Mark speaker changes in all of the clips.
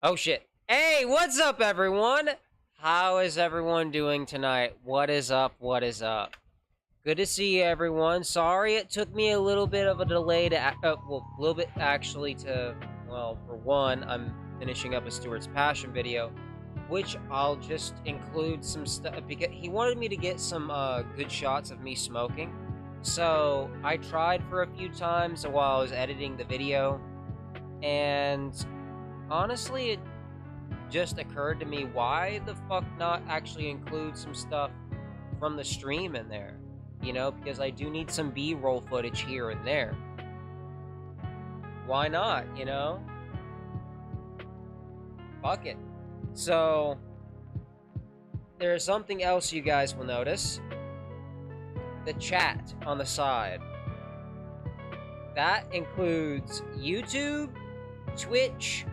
Speaker 1: Oh shit. Hey, what's up everyone? How is everyone doing tonight? What is up? What is up? Good to see everyone. Sorry it took me a little bit of a delay to, well, a little bit actually to, well, for one, I'm finishing up a Stewart's Passion video, which I'll just include some stuff, because he wanted me to get some good shots of me smoking. So I tried for a few times while I was editing the video, and honestly, it just occurred to me, why the fuck not actually include some stuff from the stream in there? You know, because I do need some B-roll footage here and there. Why not, you know? Fuck it. So, there's something else you guys will notice. The chat on the side. That includes YouTube, Twitch,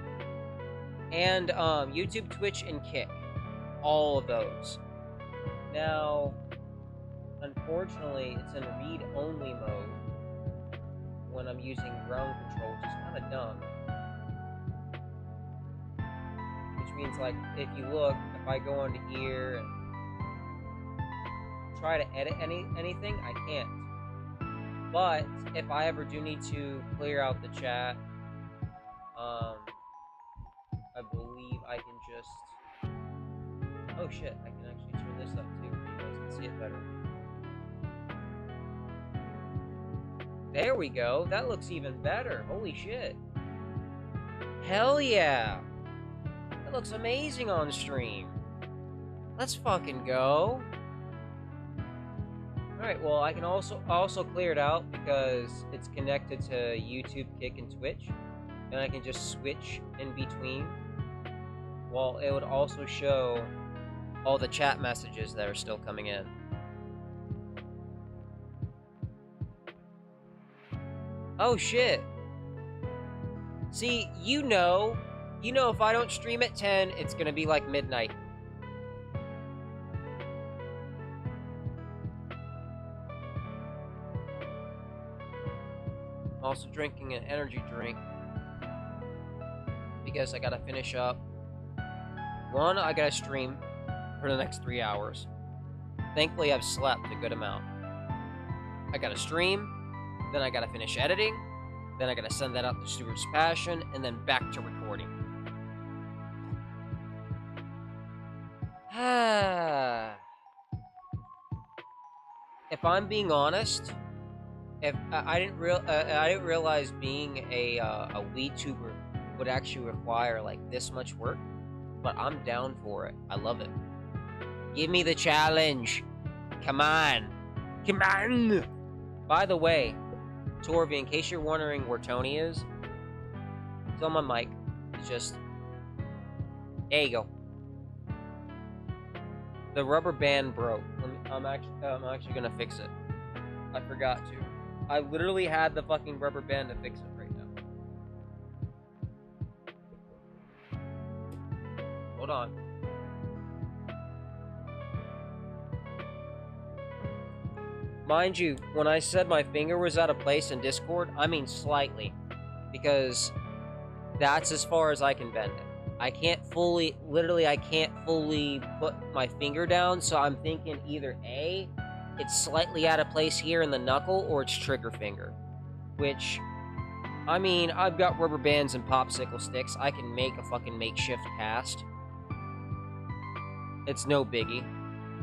Speaker 1: and YouTube, Twitch, and Kick. All of those. Now, unfortunately, it's in read-only mode when I'm using ground control, which is kind of dumb. Which means, like, if you look, if I go into here and try to edit anything, I can't. But if I ever do need to clear out the chat, I believe I can just... Oh shit, I can actually turn this up too, so you guys can see it better. There we go. That looks even better. Holy shit. Hell yeah. That looks amazing on stream. Let's fucking go. Alright, well, I can also clear it out because it's connected to YouTube, Kick, and Twitch. And I can just switch in between. Well, it would also show all the chat messages that are still coming in. Oh shit. See, you know if I don't stream at 10, it's gonna be like midnight. I'm also drinking an energy drink because I gotta finish up. One, I gotta stream for the next 3 hours. Thankfully, I've slept a good amount. I gotta stream, then I gotta finish editing, then I gotta send that out to Stewart's Passion, and then back to recording. If I'm being honest, if I didn't realize being a WeTuber would actually require like this much work, but I'm down for it. I love it. Give me the challenge. Come on. Come on. By the way, Torvi, in case you're wondering where Tony is, it's on my mic. It's just... There you go. The rubber band broke. I'm actually gonna fix it. I forgot to. I literally had the fucking rubber band to fix it right now. Hold on. Mind you, when I said my finger was out of place in Discord, I mean slightly. Because that's as far as I can bend it. I can't fully, literally, I can't fully put my finger down, so I'm thinking either A, it's slightly out of place here in the knuckle, or it's trigger finger. Which, I mean, I've got rubber bands and popsicle sticks. I can make a fucking makeshift cast. It's no biggie.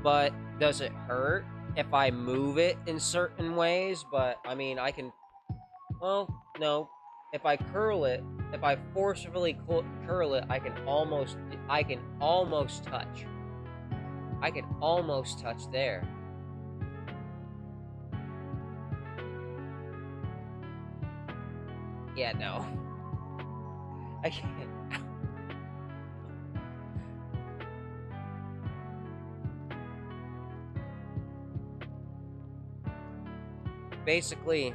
Speaker 1: But does it hurt if I move it in certain ways? But, I mean, I can... Well, no. If I curl it, if I forcefully curl it, I can almost touch. I can almost touch there. Yeah, no. I can't. Basically,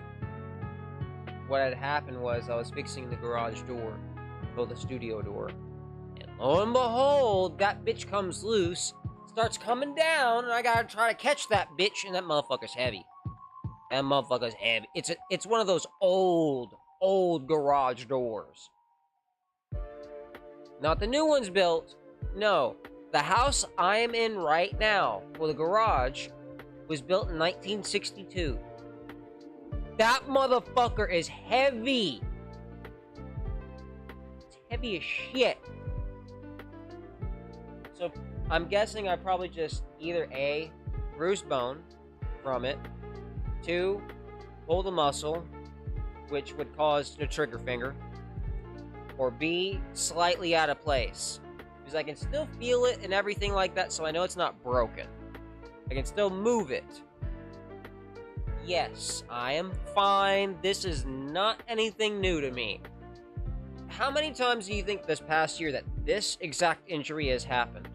Speaker 1: what had happened was I was fixing the garage door, or the studio door, and lo and behold, that bitch comes loose, starts coming down, and I gotta try to catch that bitch, and that motherfucker's heavy. That motherfucker's heavy. It's one of those old garage doors. Not the new ones built. No. The house I am in right now, well, the garage, was built in 1962. That motherfucker is heavy. It's heavy as shit. So I'm guessing I probably just either A, bruised bone from it, 2, pulled a muscle, which would cause the trigger finger, or B, slightly out of place. Because I can still feel it and everything like that, so I know it's not broken. I can still move it. Yes, I am fine. This is not anything new to me. How many times do you think this past year that this exact injury has happened?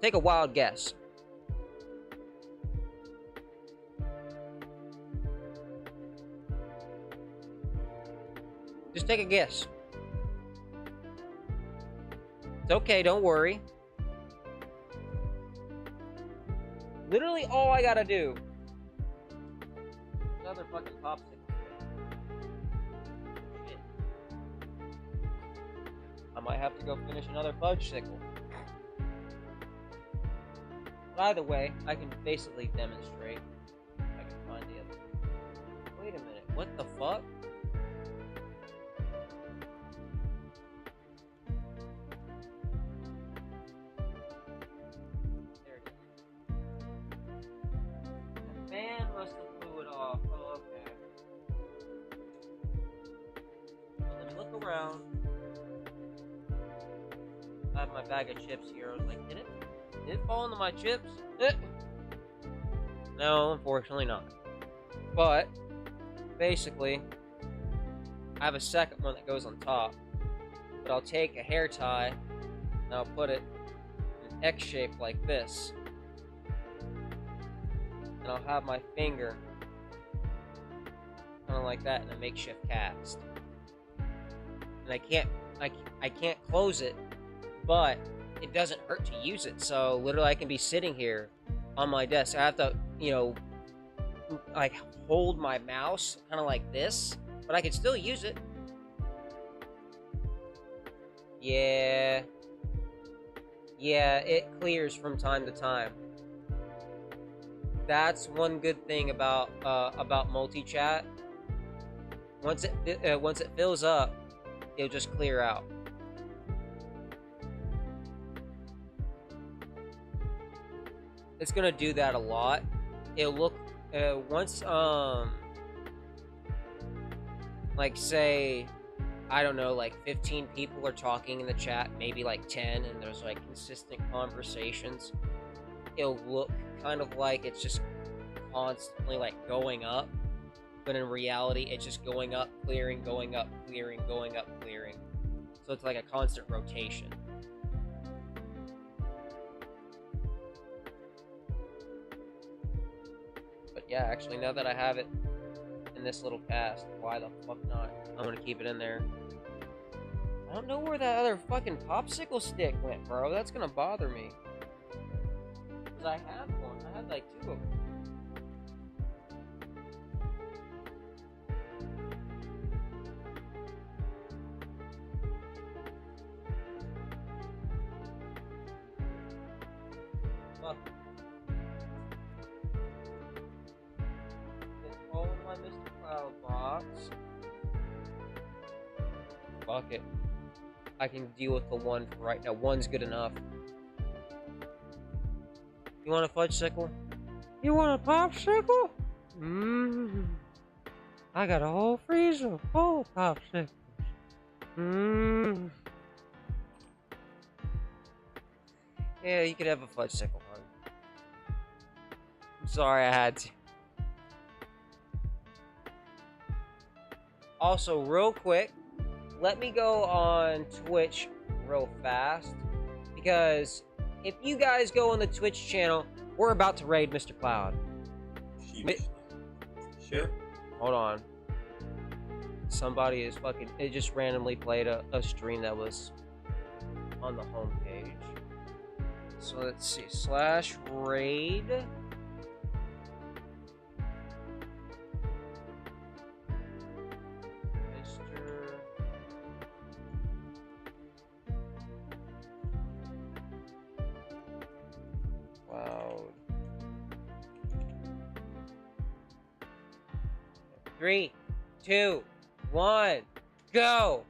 Speaker 1: Take a wild guess. Just take a guess. It's okay, don't worry. Literally all I gotta do. Another fucking popsicle. Shit. I might have to go finish another fudge-sickle. But either way, I can basically demonstrate. I can find the other. Wait a minute, what the fuck? There it is. The fan must have blew it off. Oh, okay. Well, then look around. I have my bag of chips here. I was like, did it fall into my chips? No, unfortunately not. But, basically, I have a second one that goes on top. But I'll take a hair tie, and I'll put it in an X shape like this. And I'll have my finger kind of like that in a makeshift cast. And I can't close it, but it doesn't hurt to use it. So literally I can be sitting here on my desk. I have to, like hold my mouse kind of like this, but I can still use it. Yeah, it clears from time to time. That's one good thing about multi-chat. Once it fills up, it'll just clear out. It's gonna do that a lot. It'll look once like say, I don't know, like 15 people are talking in the chat, maybe like 10, and there's like consistent conversations. It'll look kind of like it's just constantly like going up, but in reality it's just going up, clearing, going up, clearing, going up, clearing. So it's like a constant rotation. But yeah, actually now that I have it in this little cast, why the fuck not? I'm gonna keep it in there. I don't know where that other fucking popsicle stick went, bro. That's gonna bother me. Cause I had one. I had like 2 of them. Fuck. It's all in my Mr. Cloud box. Fuck it. I can deal with the one for right now. One's good enough. You want a fudge-sickle? You want a popsicle? I got a whole freezer full of popsicles. Yeah, you could have a fudge-sickle, hon. I'm sorry I had to. Also, real quick, let me go on Twitch real fast, because if you guys go on the Twitch channel, we're about to raid Mr. Cloud.
Speaker 2: Sure.
Speaker 1: Hold on. Somebody is fucking... It just randomly played a stream that was on the homepage. So let's see. /raid. Mr. 3, 2, 1, go!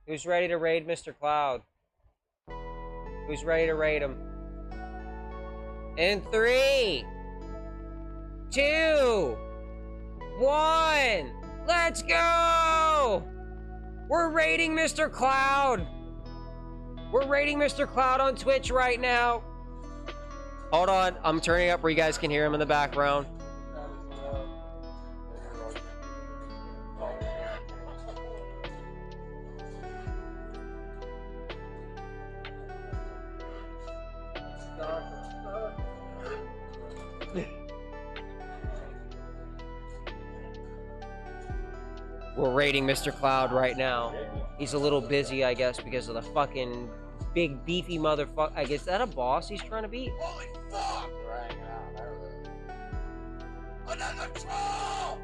Speaker 1: Who's ready to raid Mr. Cloud? Who's ready to raid him? In 3, 2, 1, let's go! We're raiding Mr. Cloud! We're raiding Mr. Cloud on Twitch right now. Hold on, I'm turning up where you guys can hear him in the background. We're raiding Mr. Cloud right now. He's a little busy, I guess, because of the fucking big beefy motherfucker. I guess that a boss he's trying to beat?
Speaker 2: Holy fuck! Another troll!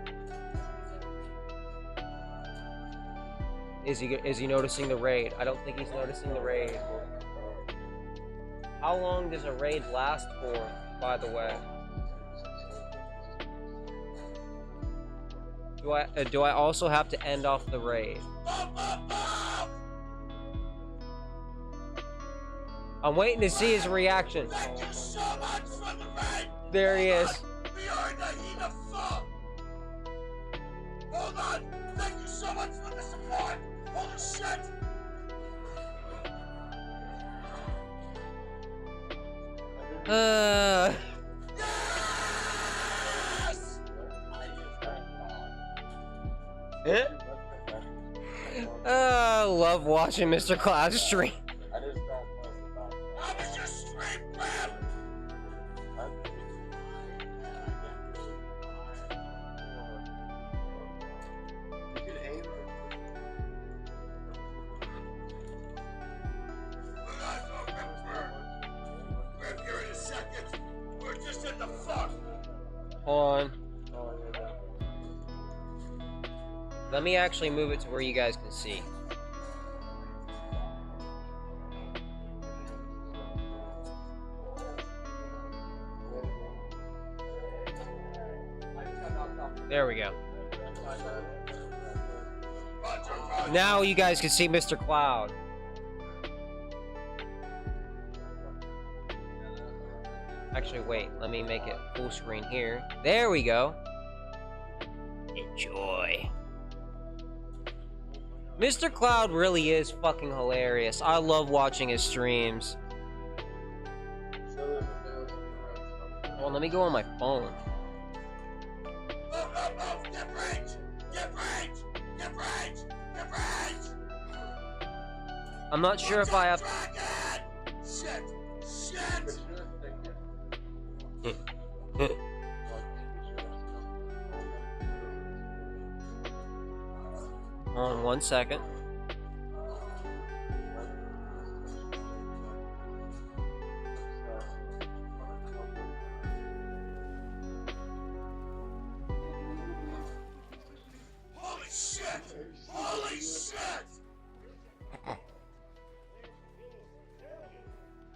Speaker 1: Is he noticing the raid? I don't think he's noticing the raid. How long does a raid last for, by the way? Do I also have to end off the raid? I'm waiting to see his reaction.
Speaker 2: Thank you so much for the raid!
Speaker 1: There he is.
Speaker 2: We are in the heat of fuck! Hold on! Thank you so much for the support! Holy shit! Yes!
Speaker 1: Love watching Mr. Cloud stream.
Speaker 2: I was just stream grab! Grab here in a second. We're just in the fuck.
Speaker 1: Hold on. Let me actually move it to where you guys can see. There we go. Now you guys can see Mr. Cloud. Actually, wait. Let me make it full screen here. There we go. Enjoy. Mr. Cloud really is fucking hilarious. I love watching his streams. Well, let me go on my phone.
Speaker 2: Get range! Get range! Get range! Get range!
Speaker 1: I'm not sure if I have...
Speaker 2: Shit! Shit!
Speaker 1: Hold on 1 second.
Speaker 2: Holy shit! Holy shit!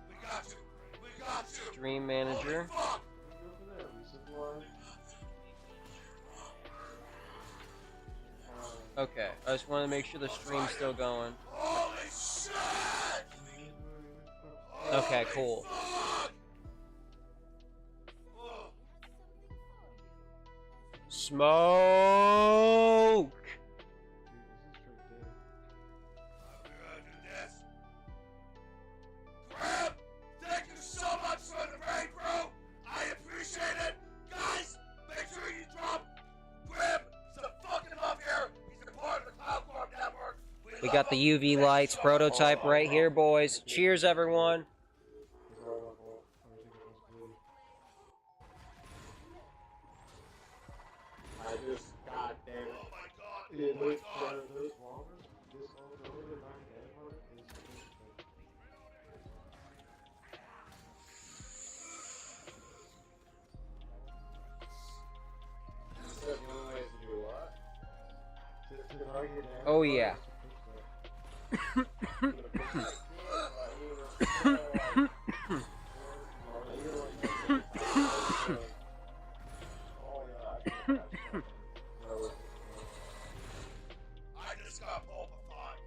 Speaker 2: We got you! We got you!
Speaker 1: Stream manager.
Speaker 2: Fuck!
Speaker 1: Okay, I just want to make sure the stream's still going.
Speaker 2: Holy shit!
Speaker 1: Okay, cool.
Speaker 2: Fuck!
Speaker 1: Smoke!
Speaker 2: Crap! Thank you so much for the raid, bro! I appreciate it! Guys, make sure you drop Grib some fucking love here! He's a part of the Cloud Corp network!
Speaker 1: We got the UV lights prototype right here, boys. Cheers, everyone.
Speaker 3: I just, goddamn.
Speaker 2: Oh my god!
Speaker 3: It
Speaker 2: Oh my
Speaker 3: looks
Speaker 2: god!
Speaker 3: better this longer. This longer than my camera is
Speaker 1: Oh, yeah.
Speaker 2: I just got pulpified.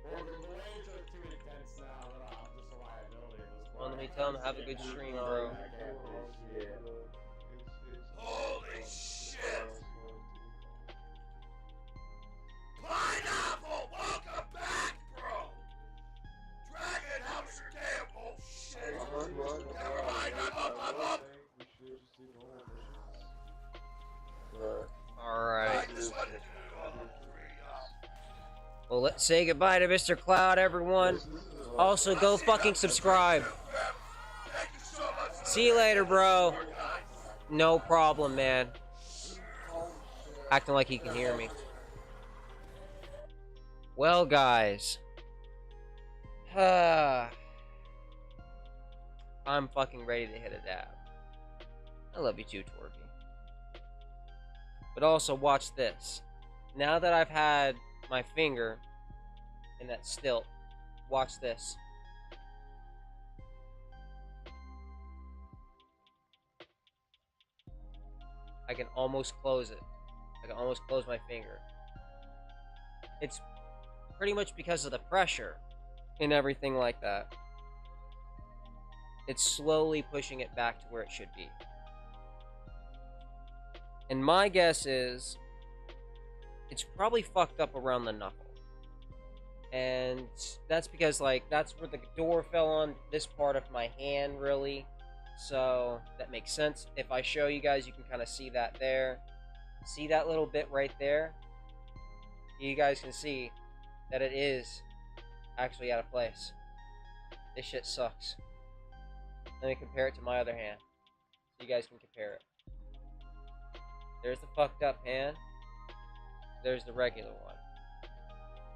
Speaker 1: Well, let me tell him have a good stream, bro.
Speaker 2: Holy shit! Pineapple, welcome back, bro! Dragon, how was your day? Oh shit! Never mind, I'm up!
Speaker 1: Alright.
Speaker 2: I just wanted to do
Speaker 1: Well, let's say goodbye to Mr. Cloud, everyone. Also, go fucking subscribe.
Speaker 2: Thank you so much.
Speaker 1: See you later, bro. No problem, man. Acting like he can hear me. Well, guys. I'm fucking ready to hit a dab. I love you too, Torby. But also, watch this. Now that I've had my finger in that stilt, watch this. I can almost close it. I can almost close my finger. It's pretty much because of the pressure and everything like that. It's slowly pushing it back to where it should be. And my guess is it's probably fucked up around the knuckle. And that's because, like, that's where the door fell on this part of my hand, really. So that makes sense. If I show you guys, you can kind of see that there. See that little bit right there? You guys can see that it is actually out of place. This shit sucks. Let me compare it to my other hand, so you guys can compare it. There's the fucked up hand. There's the regular one.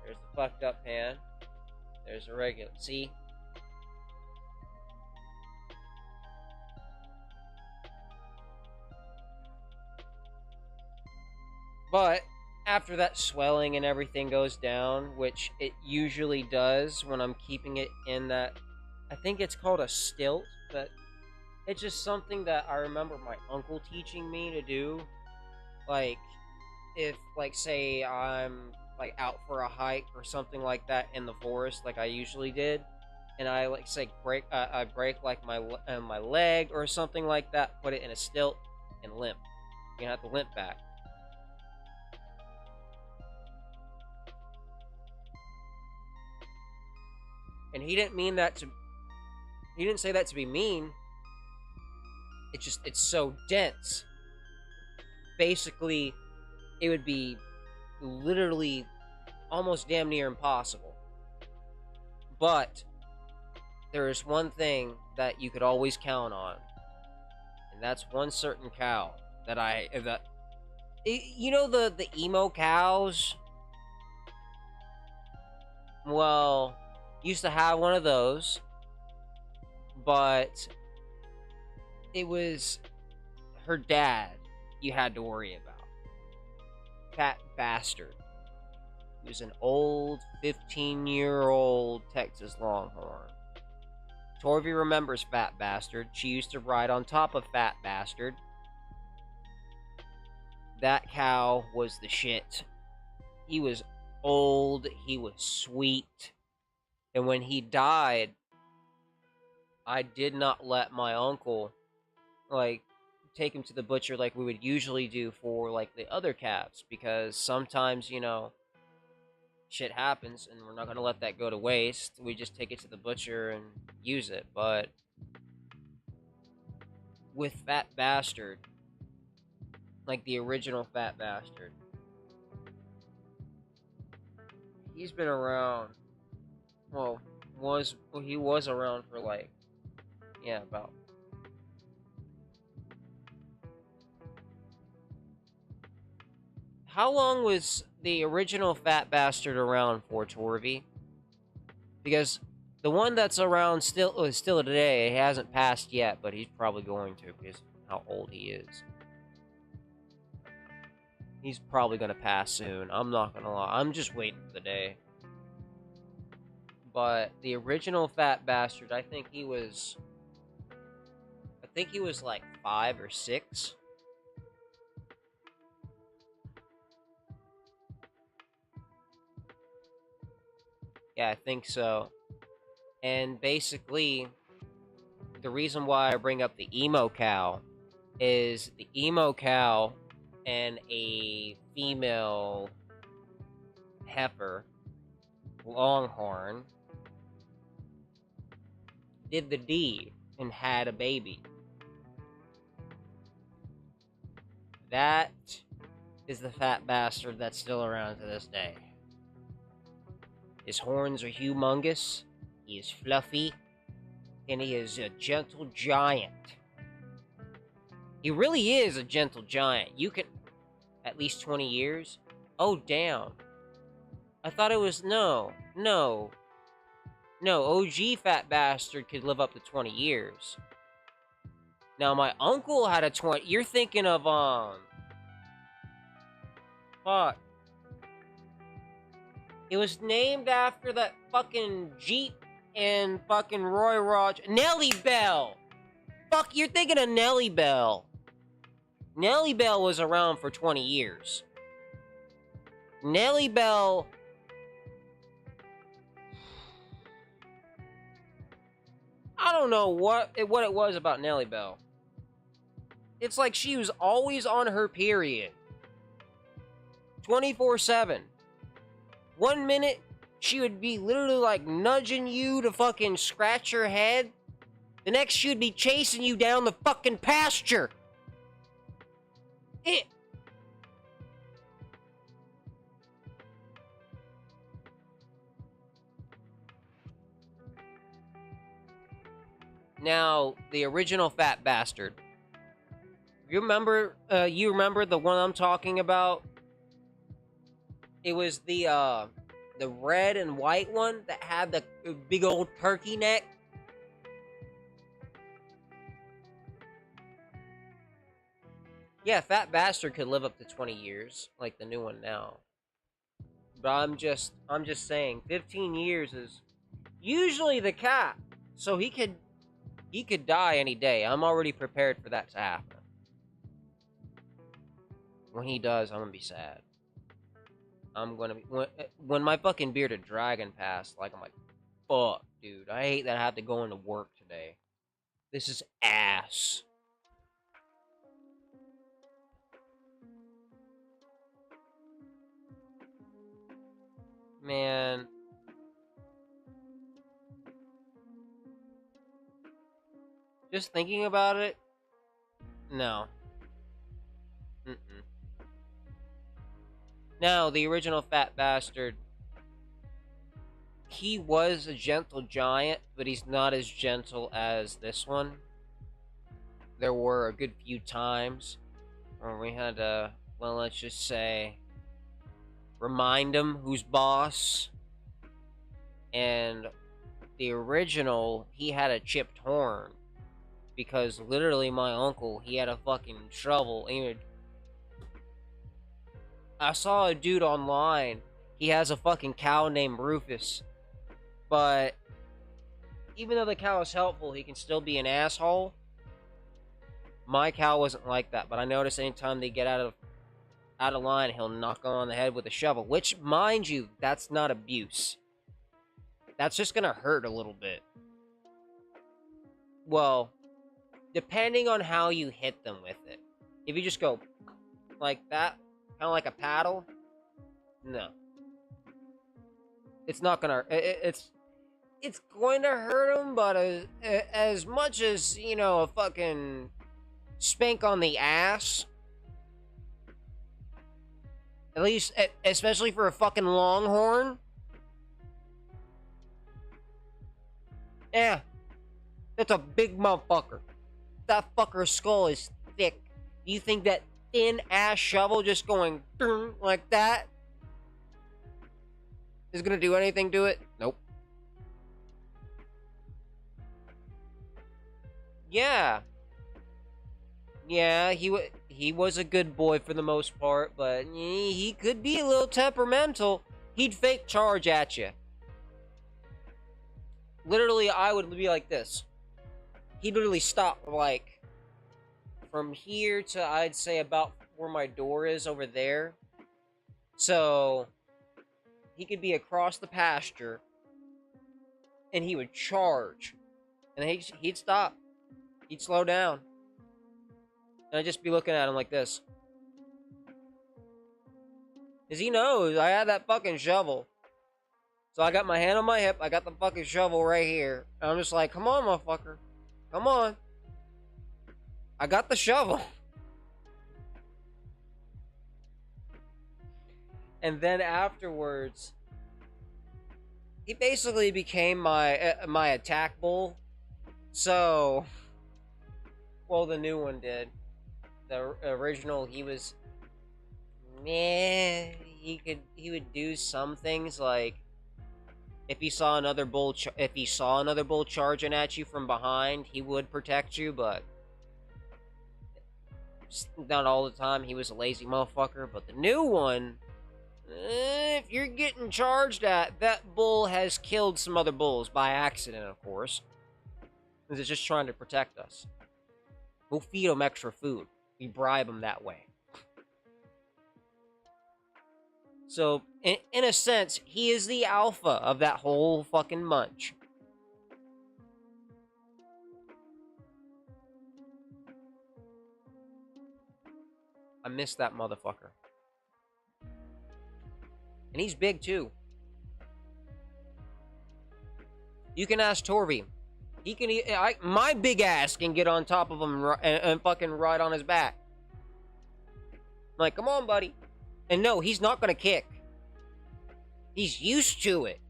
Speaker 1: There's the fucked up hand. There's the regular. See? But after that swelling and everything goes down, which it usually does when I'm keeping it in that, I think it's called a stilt, but it's just something that I remember my uncle teaching me to do. Like, if, like, say I'm, like, out for a hike or something like that in the forest, like I usually did, and I, like, say, I break, like, my leg or something like that, put it in a stilt, and limp. You're gonna have to limp back. And he didn't mean that to... He didn't say that to be mean. It's just, it's so dense. Basically, it would be literally almost damn near impossible. But there is one thing that you could always count on. And that's one certain cow that you know the emo cows? Well, used to have one of those, but it was her dad you had to worry about. Fat bastard. He was an old 15-year-old Texas Longhorn. Torvy remembers Fat Bastard. She used to ride on top of Fat Bastard. That cow was the shit. He was old, he was sweet. And when he died, I did not let my uncle, like, take him to the butcher like we would usually do for, like, the other calves. Because sometimes, you know, shit happens and we're not going to let that go to waste. We just take it to the butcher and use it. But with Fat Bastard, like the original Fat Bastard, he's been around, well, he was around for, like, yeah, about, how long was the original Fat Bastard around for, Torvy? Because the one that's around still today, he hasn't passed yet, but he's probably going to because how old he is. He's probably gonna pass soon. I'm not gonna lie. I'm just waiting for the day. but the original fat bastard, I think he was like 5 or 6. Yeah, I think so. And basically, the reason why I bring up the emo cow is the emo cow and a female heifer, longhorn, did the deed and had a baby. That is the fat bastard that's still around to this day. His horns are humongous, he is fluffy, and he is a gentle giant. He really is a gentle giant. You can... At least 20 years? Oh, damn. I thought it was... No. OG fat bastard could live up to 20 years. Now, my uncle had a 20... You're thinking of, Fuck. It was named after that fucking Jeep and fucking Roy Rogers. Nelly Bell! Fuck, you're thinking of Nelly Bell. Nelly Bell was around for 20 years. Nelly Bell... I don't know what it was about Nelly Bell. It's like she was always on her period. 24/7. 1 minute, she would be literally like nudging you to fucking scratch your head. The next, she would be chasing you down the fucking pasture. Now, the original fat bastard. You remember the one I'm talking about? It was the red and white one that had the big old turkey neck. Yeah, fat bastard could live up to 20 years, like the new one now. But I'm just saying, 15 years is usually the cap. So he could die any day. I'm already prepared for that to happen. When he does, I'm gonna be sad. I'm gonna be... When my fucking bearded dragon passed, like, I'm like, fuck, dude. I hate that I have to go into work today. This is ass. Man. Just thinking about it? No. Now, the original fat bastard, he was a gentle giant, but he's not as gentle as this one. There were a good few times where we had to, well, let's just say, remind him who's boss. And the original, he had a chipped horn. Because literally my uncle, he had a fucking shovel. I saw a dude online. He has a fucking cow named Rufus. But even though the cow is helpful, he can still be an asshole. My cow wasn't like that, but I noticed anytime they get out of line, he'll knock them on the head with a shovel. Which, mind you, that's not abuse. That's just gonna hurt a little bit. Well, depending on how you hit them with it. If you just go like that, kind of like a paddle, no. It's not gonna... It's going to hurt them, but as much as, you know, a fucking spank on the ass, at least, especially for a fucking longhorn, yeah, that's a big motherfucker. That fucker's skull is thick. Do you think that thin ass shovel just going like that is gonna do anything to it? Nope. Yeah. Yeah, he was a good boy for the most part, but he could be a little temperamental. He'd fake charge at you. literally, I would be like this. He'd literally stop, like, from here to, I'd say, about where my door is over there. So, he could be across the pasture, and he would charge. And he'd stop. He'd slow down. And I'd just be looking at him like this. Because he knows I had that fucking shovel. So I got my hand on my hip, I got the fucking shovel right here. And I'm just like, come on, motherfucker. Come on. I got the shovel. And then afterwards, he basically became my attack bull. So, well, the new one did. The original, he was, meh. He would do some things like, if he saw another bull charging at you from behind, he would protect you, but not all the time. He was a lazy motherfucker. But the new one, if you're getting charged at, that bull has killed some other bulls by accident, of course. Because it's just trying to protect us. We'll feed him extra food. We bribe him that way. So, in a sense, he is the alpha of that whole fucking bunch. I miss that motherfucker. And he's big, too. You can ask Torvy. He can. My big ass can get on top of him and fucking ride on his back. I'm like, come on, buddy. And no, he's not gonna kick. He's used to it.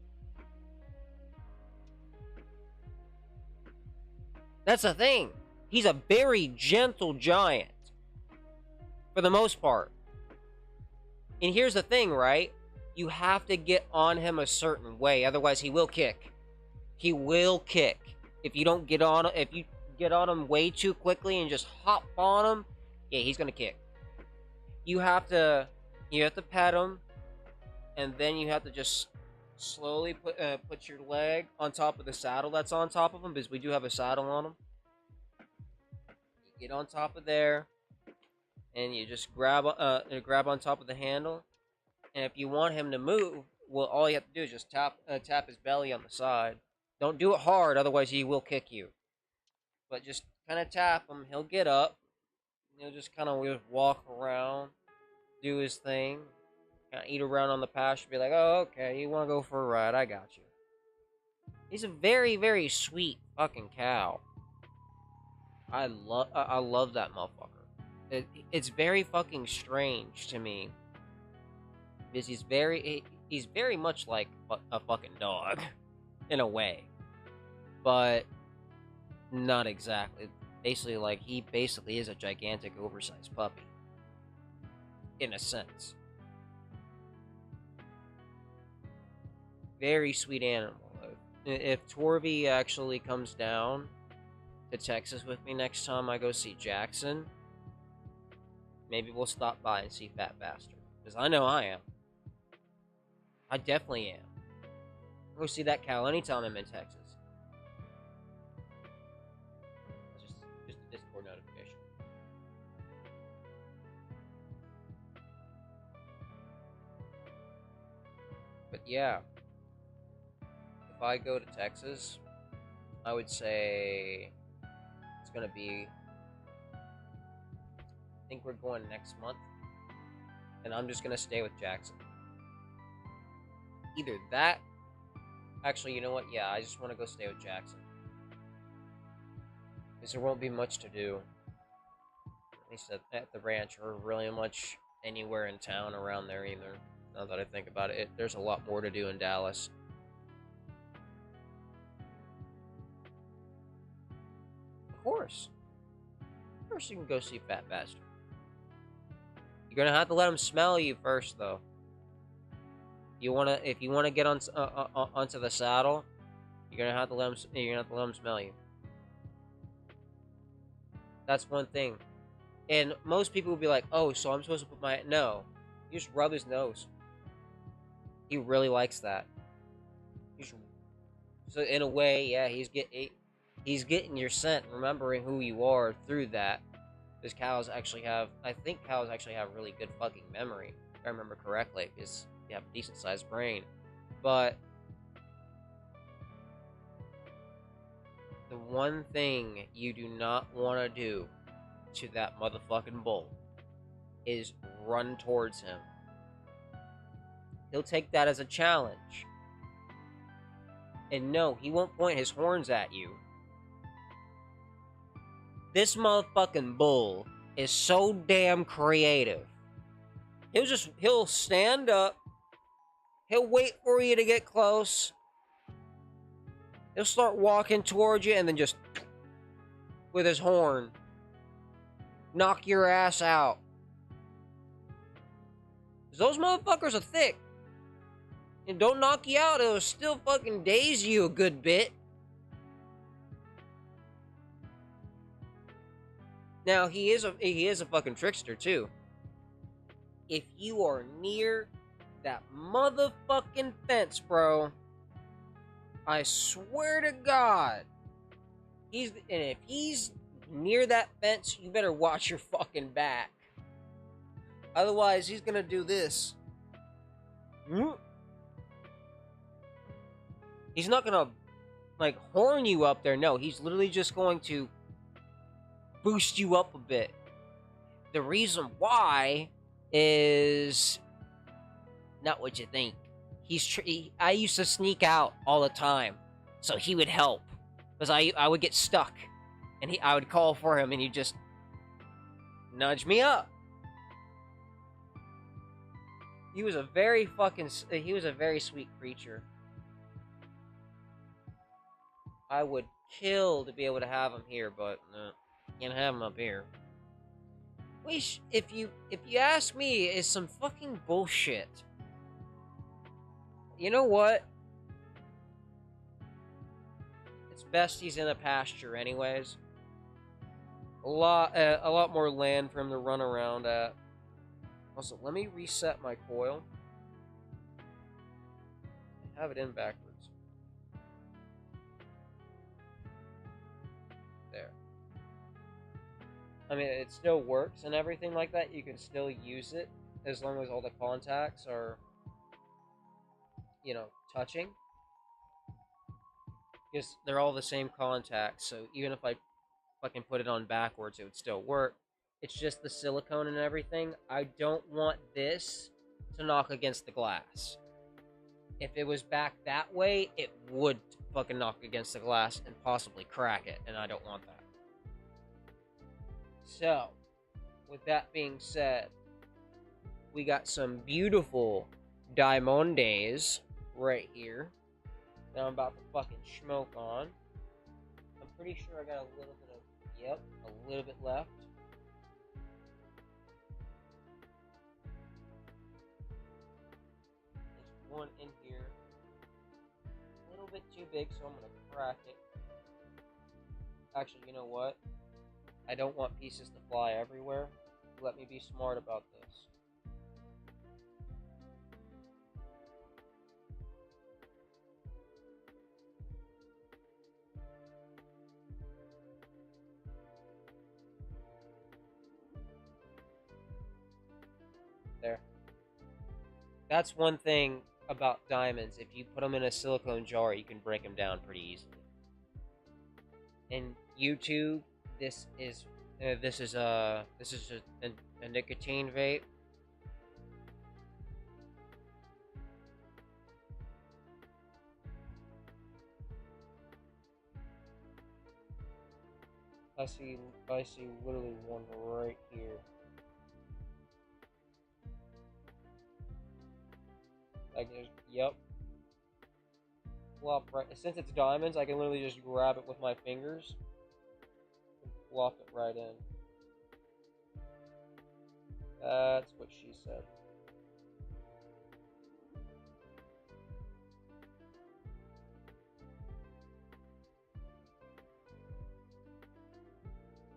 Speaker 1: That's the thing. He's a very gentle giant. For the most part. And here's the thing, right? You have to get on him a certain way, otherwise he will kick. He will kick. If you get on him way too quickly and just hop on him, yeah, he's gonna kick. You have to pet him, and then you have to just slowly put your leg on top of the saddle that's on top of him, because we do have a saddle on him. You get on top of there, and you just grab on top of the handle. And if you want him to move, well, all you have to do is just tap his belly on the side. Don't do it hard, otherwise he will kick you. But just kind of tap him. He'll get up. He'll just kind of walk around, do his thing, kind of eat around on the pasture. Be like, oh, okay, you want to go for a ride? I got you. He's a very, very sweet fucking cow. I love that motherfucker. It's very fucking strange to me. Because he's very much like a fucking dog. In a way. But not exactly. He basically is a gigantic oversized puppy. In a sense. Very sweet animal. If Torvy actually comes down to Texas with me next time I go see Jackson, maybe we'll stop by and see Fat Bastard. Because I know I am. I definitely am. I'll go see that cow anytime I'm in Texas. Just a Discord notification. But yeah. If I go to Texas, I would say it's gonna be, I think we're going next month, and I'm just gonna stay with Jackson. Either that, actually, you know what? Yeah, I just want to go stay with Jackson. Because there won't be much to do. At least at the ranch, or really much anywhere in town around there either. Now that I think about it, there's a lot more to do in Dallas. Of course. Of course you can go see Fat Bastard. You're gonna have to let him smell you first, though. If you wanna get onto the saddle, you're gonna have to let him smell you. That's one thing. And most people will be like, "Oh, so I'm supposed to put my..." No, you just rub his nose. He really likes that. You So in a way, yeah, he's getting your scent, remembering who you are through that. Because cows actually have, I think cows actually have really good fucking memory, if I remember correctly, because they have a decent sized brain. But the one thing you do not want to do to that motherfucking bull is run towards him. He'll take that as a challenge. And no, he won't point his horns at you. This motherfucking bull is so damn creative. He'll stand up, he'll wait for you to get close, he'll start walking towards you, and then just, with his horn, knock your ass out. Those motherfuckers are thick. And don't knock you out, it'll still fucking daze you a good bit. Now, he is a fucking trickster, too. If you are near that motherfucking fence, bro, I swear to God, and if he's near that fence, you better watch your fucking back. Otherwise, he's gonna do this. He's not gonna, like, horn you up there. No, he's literally just going to boost you up a bit. The reason why is not what you think. I used to sneak out all the time, so he would help, because I would get stuck, and I would call for him, and he'd just nudge me up. He was a very sweet creature. I would kill to be able to have him here, but can't have him up here. Which, if you ask me, is some fucking bullshit. You know what? It's best he's in a pasture, anyways. A lot more land for him to run around at. Also, let me reset my coil. I have it in backwards. There. I mean, it still works and everything like that. You can still use it as long as all the contacts are, touching. Because they're all the same contacts, so even if I fucking put it on backwards, it would still work. It's just the silicone and everything. I don't want this to knock against the glass. If it was back that way, it would fucking knock against the glass and possibly crack it, and I don't want that. So, with that being said, we got some beautiful diamondes right here that I'm about to fucking smoke on. I'm pretty sure I got a little bit left. There's one in here. A little bit too big, so I'm gonna crack it. Actually, you know what? I don't want pieces to fly everywhere. Let me be smart about this. There. That's one thing about diamonds. If you put them in a silicone jar, you can break them down pretty easily. In YouTube, this is a nicotine vape. I see literally one right here. Like, yep. Flop right. Since it's diamonds, I can literally just grab it with my fingers and flop it right in. That's what she said.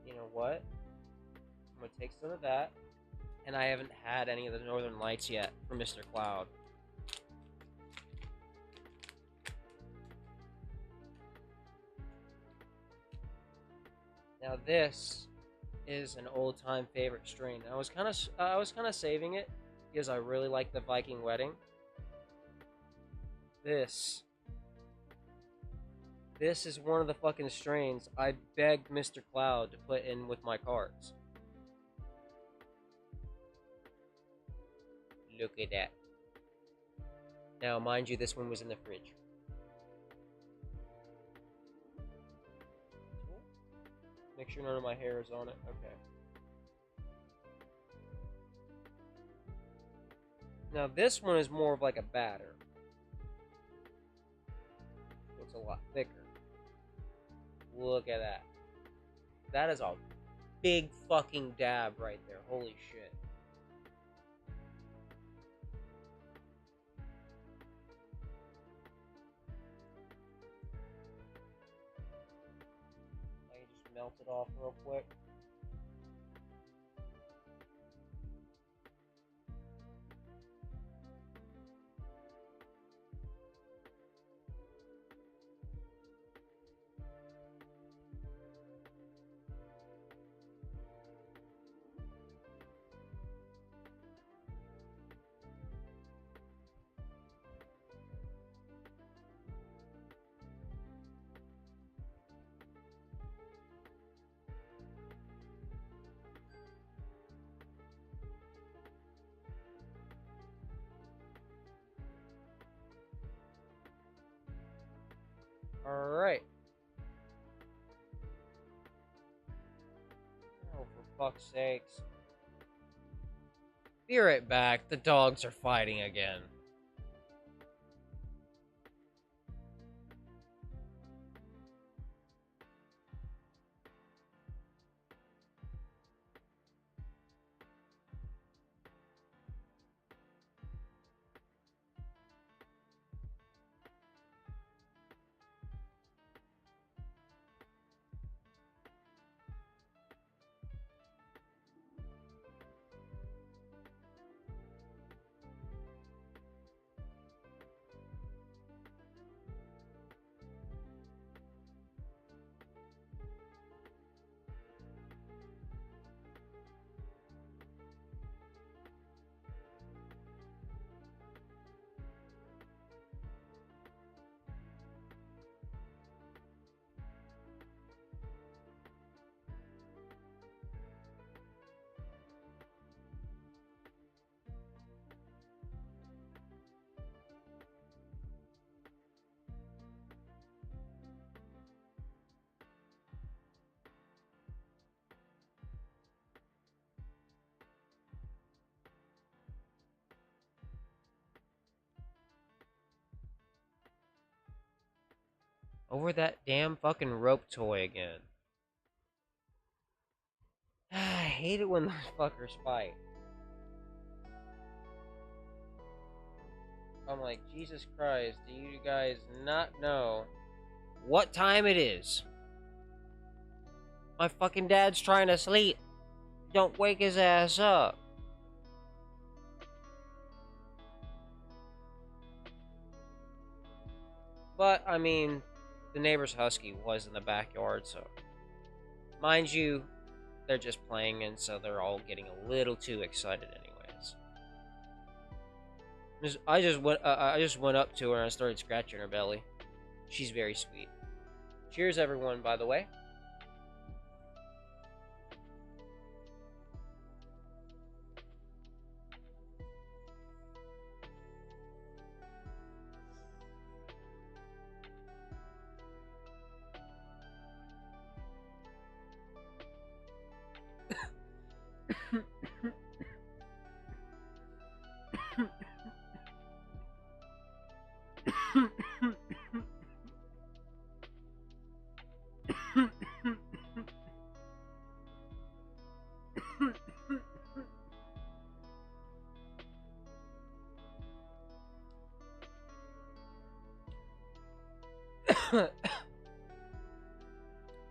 Speaker 1: You know what? I'm gonna take some of that. And I haven't had any of the Northern Lights yet from Mr. Cloud. Now this is an old-time favorite strain. I was kind of saving it because I really like the Viking Wedding. This This is one of the fucking strains I begged Mr. Cloud to put in with my cards. Look at that. Now, mind you, this one was in the fridge. Make sure none of my hair is on it. Okay. Now, this one is more of like a batter. So it's a lot thicker. Look at that. That is a big fucking dab right there. Holy shit. I can just melt it off real quick. Alright. Oh, for fuck's sakes. Be right back. The dogs are fighting again. Over that damn fucking rope toy again. I hate it when those fuckers fight. I'm like, Jesus Christ, do you guys not know what time it is? My fucking dad's trying to sleep. Don't wake his ass up. But, I mean, the neighbor's husky was in the backyard, so... Mind you, they're just playing, and so they're all getting a little too excited anyways. I just went up to her and I started scratching her belly. She's very sweet. Cheers, everyone, by the way.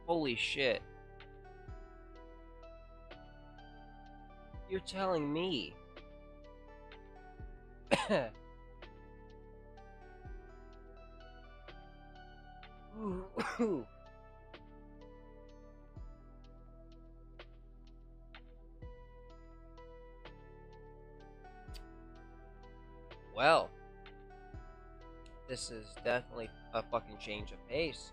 Speaker 1: Holy shit. You're telling me. Ooh. Well, this is definitely a fucking change of pace.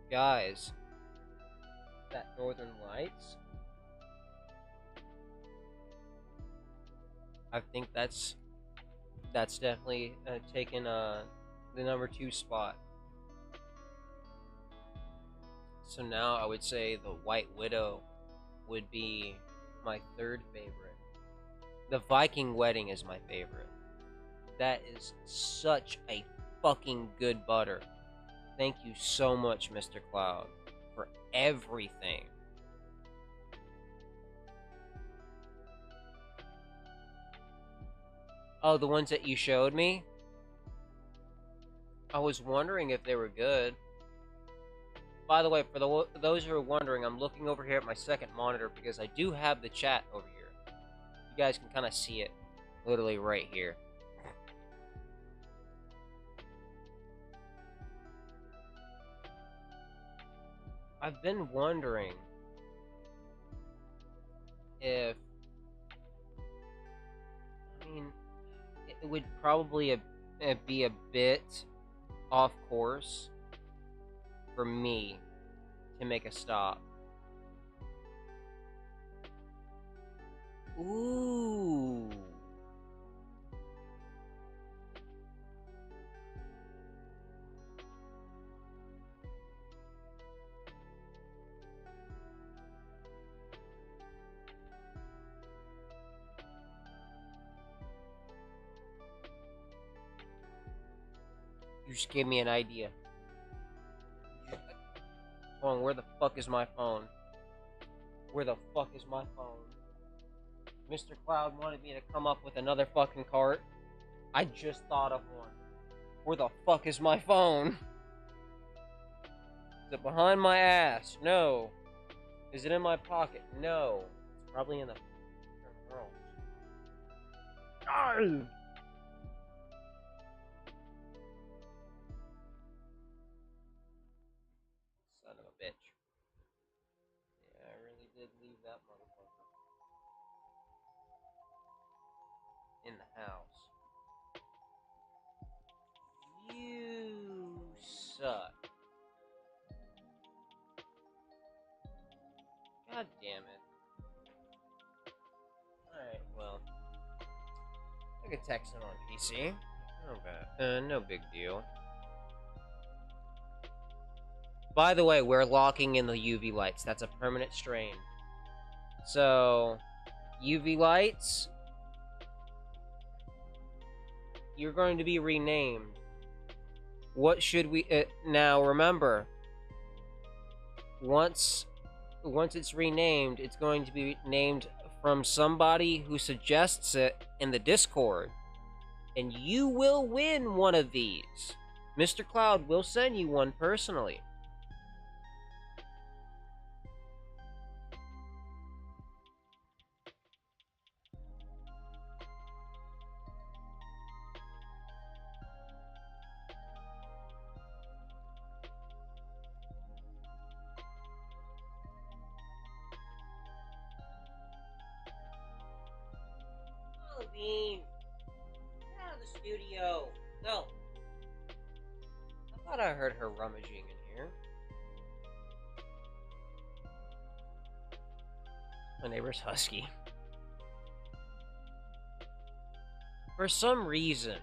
Speaker 1: Guys, that Northern Lights, I think that's definitely taken the number 2 spot. So now I would say the White Widow would be my 3rd favorite. The Viking Wedding is my favorite. That is such a fucking good butter. Thank you so much, Mr. Cloud, for everything. Oh, the ones that you showed me? I was wondering if they were good. By the way, for those who are wondering, I'm looking over here at my second monitor because I do have the chat over here. You guys can kind of see it literally right here. I've been wondering if, I mean, it would probably be a bit off course for me to make a stop. Ooh. You just gave me an idea. Hold on, where the fuck is my phone? Where the fuck is my phone? Mr. Cloud wanted me to come up with another fucking cart. I just thought of one. Where the fuck is my phone? Is it behind my ass? No. Is it in my pocket? No. It's probably in the girls. Son of a bitch. Yeah, I really did leave that motherfucker in the house. You suck. God damn it. Alright, well. I could text him on PC. No big deal. By the way, we're locking in the UV lights. That's a permanent strain. So, UV lights, you're going to be renamed. What should we... now, remember, once it's renamed, it's going to be named from somebody who suggests it in the Discord. And you will win one of these. Mr. Cloud will send you one personally. Bean, get out of the studio. No. I thought I heard her rummaging in here. My neighbor's husky. For some reason,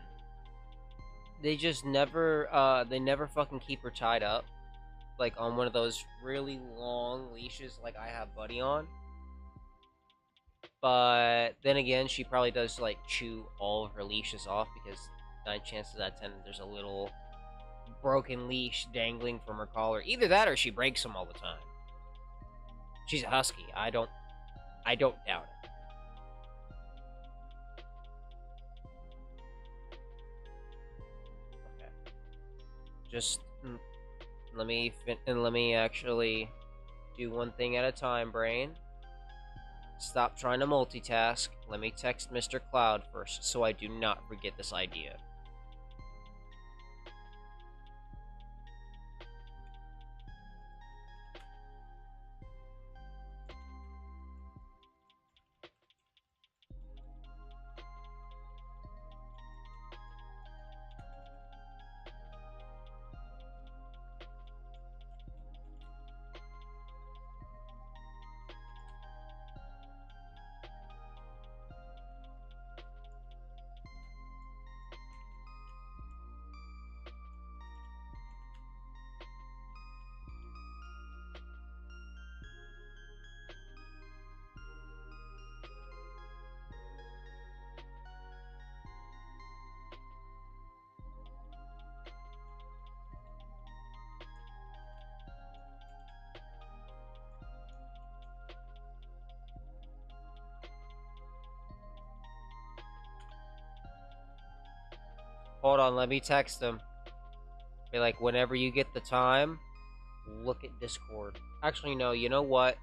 Speaker 1: they just never, they never fucking keep her tied up. Like, on one of those really long leashes like I have Buddy on. But then again, she probably does, like, chew all of her leashes off because 9 chances out of 10 there's a little broken leash dangling from her collar. Either that or she breaks them all the time. She's a husky. I don't doubt it. Okay. Just let me actually do one thing at a time, brain. Stop trying to multitask. Let me text Mr. Cloud first so I do not forget this idea. Hold on, let me text him. Be like, whenever you get the time, look at Discord. Actually, no, you know what?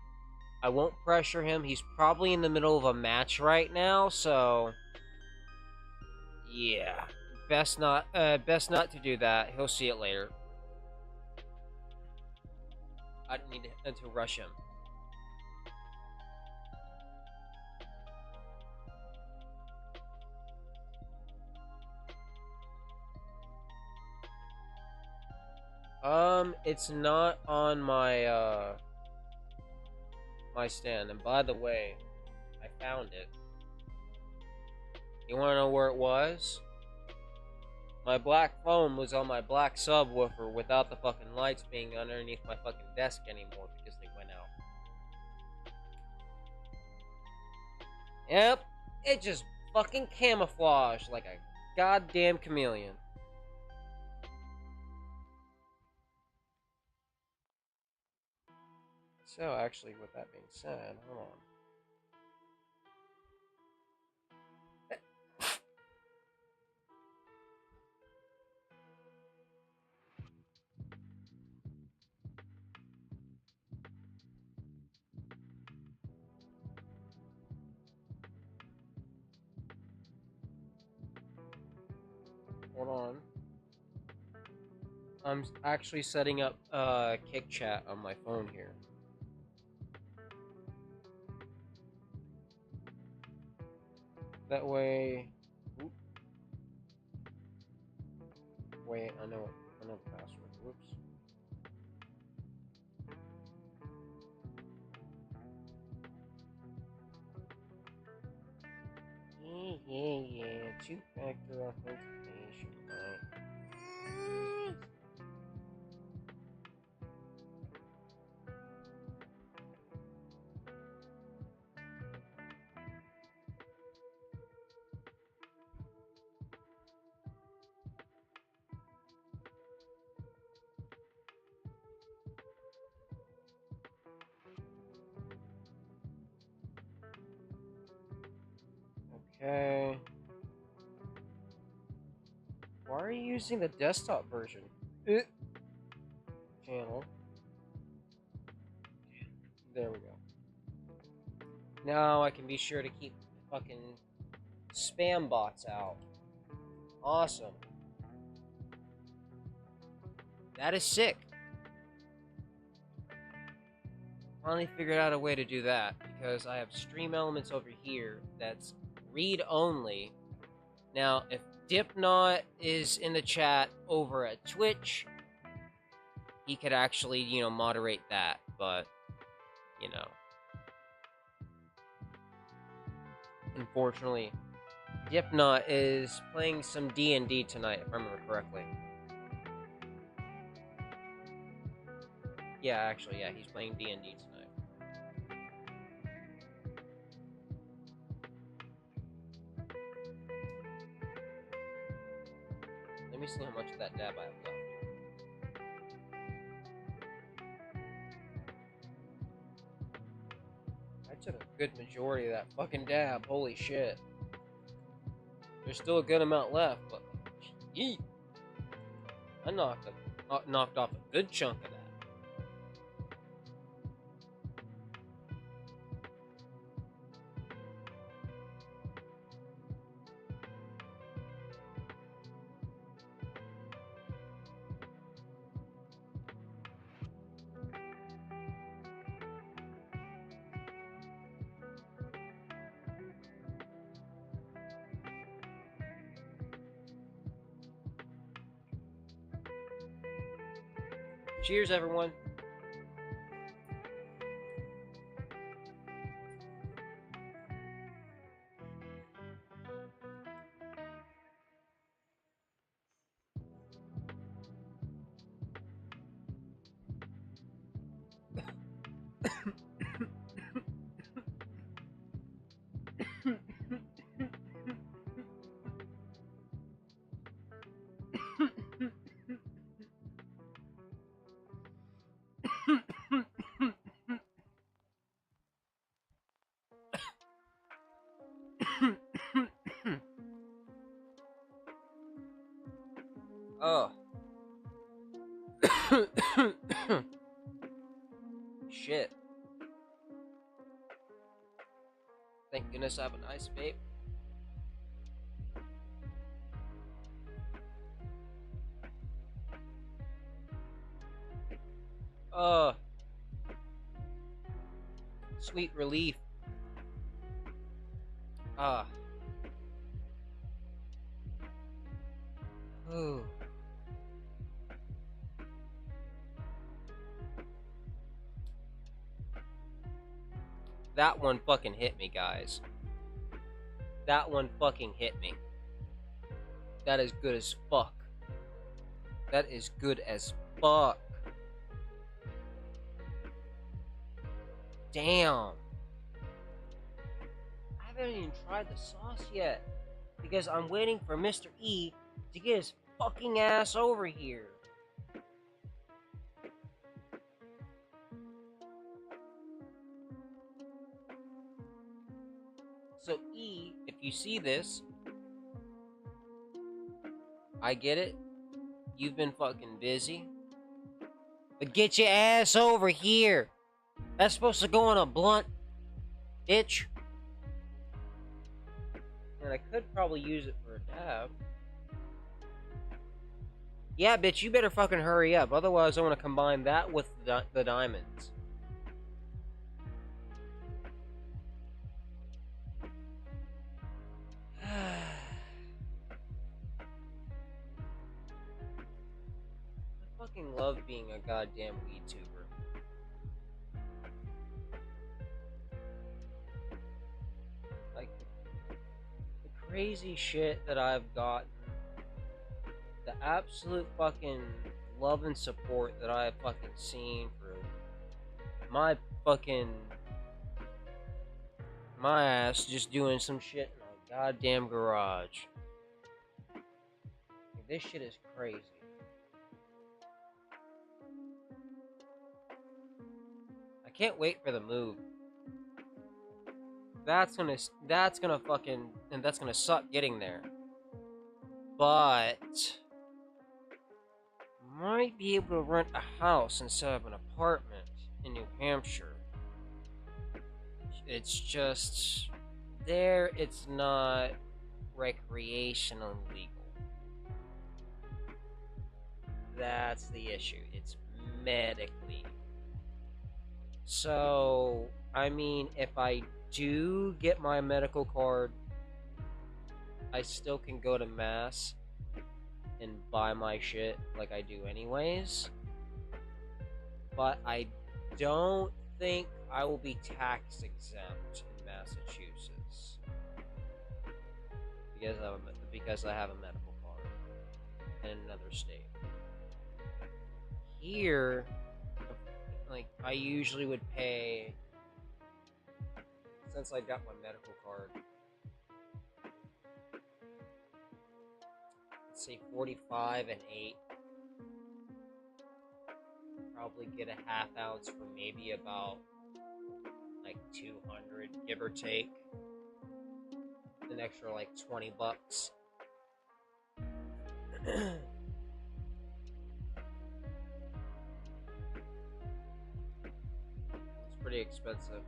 Speaker 1: I won't pressure him. He's probably in the middle of a match right now, so yeah. Best not to do that. He'll see it later. I don't need to rush him. It's not on my my stand. And by the way, I found it. You wanna know where it was? My black phone was on my black subwoofer without the fucking lights being underneath my fucking desk anymore because they went out. Yep, it just fucking camouflaged like a goddamn chameleon. So, actually, with that being said, hold on. Hold on. I'm actually setting up kick chat on my phone here. That way. Oop. Wait, I know the password. Whoops. Yeah. Two-factor authentication, right? Okay. Why are you using the desktop version? Channel. There we go. Now I can be sure to keep fucking spam bots out. Awesome. That is sick. Finally figured out a way to do that because I have stream elements over here that's read only. Now, if Dipnot is in the chat over at Twitch, he could actually, moderate that, but, unfortunately, Dipnot is playing some D&D tonight, if I remember correctly. Yeah, actually, yeah, he's playing D&D tonight. Let me see how much of that dab I have left. I took a good majority of that fucking dab, holy shit. There's still a good amount left, but yeet. I knocked off a good chunk of that. Cheers, everyone. making us have a nice vape. Sweet relief. Ah. Ooh. That one fucking hit me, guys. That one fucking hit me. That is good as fuck. That is good as fuck. Damn. I haven't even tried the sauce yet. Because I'm waiting for Mr. E to get his fucking ass over here. So, E, if you see this, I get it. You've been fucking busy. But get your ass over here. That's supposed to go on a blunt, bitch. And I could probably use it for a dab. Yeah, bitch, you better fucking hurry up. Otherwise, I want to combine that with the diamonds. I fucking love being a goddamn weed tuber. Like, the crazy shit that I've gotten, the absolute fucking love and support that I have fucking seen for my fucking my ass just doing some shit in a goddamn garage. Like, this shit is crazy. I can't wait for the move. That's gonna fucking, and that's gonna suck getting there. But might be able to rent a house instead of an apartment in New Hampshire. It's just there it's not recreational legal. That's the issue. It's medically. So, I mean, if I do get my medical card, I still can go to Mass and buy my shit like I do anyways. But I don't think I will be tax exempt in Massachusetts because I have a medical card in another state. Here, like, I usually would pay, since I got my medical card, let's say 45 and 8. Probably get a half ounce for maybe about like 200, give or take. An extra like $20. It's pretty expensive.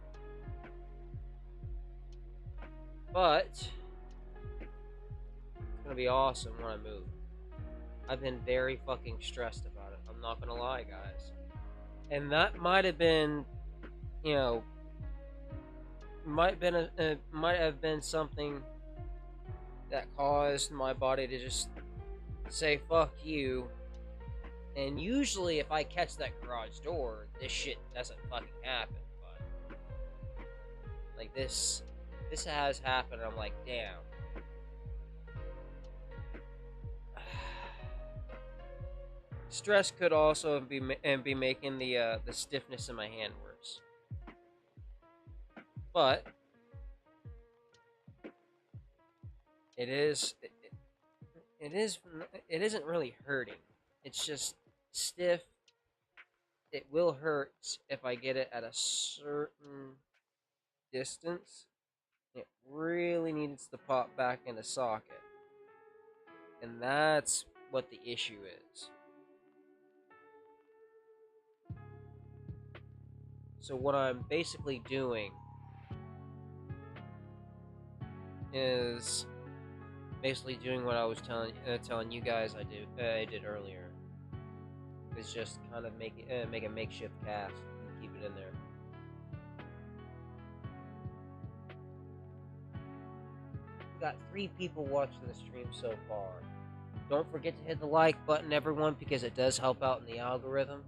Speaker 1: But it's gonna be awesome when I move. I've been very fucking stressed about it. I'm not gonna lie, guys. And that might have been, you know, might have been something that caused my body to just say fuck you. And usually, if I catch that garage door, this shit doesn't fucking happen. But like this has happened. And I'm like, damn. Stress could also be making the stiffness in my hand worse. But it isn't really hurting. It's just stiff. It will hurt if I get it at a certain distance. It really needs to pop back in the socket. And that's what the issue is. So what I'm basically doing is basically doing what I was telling you guys I did earlier. Is just kind of make a makeshift cast and keep it in there. We got 3 people watching the stream so far. Don't forget to hit the like button, everyone, because it does help out in the algorithm.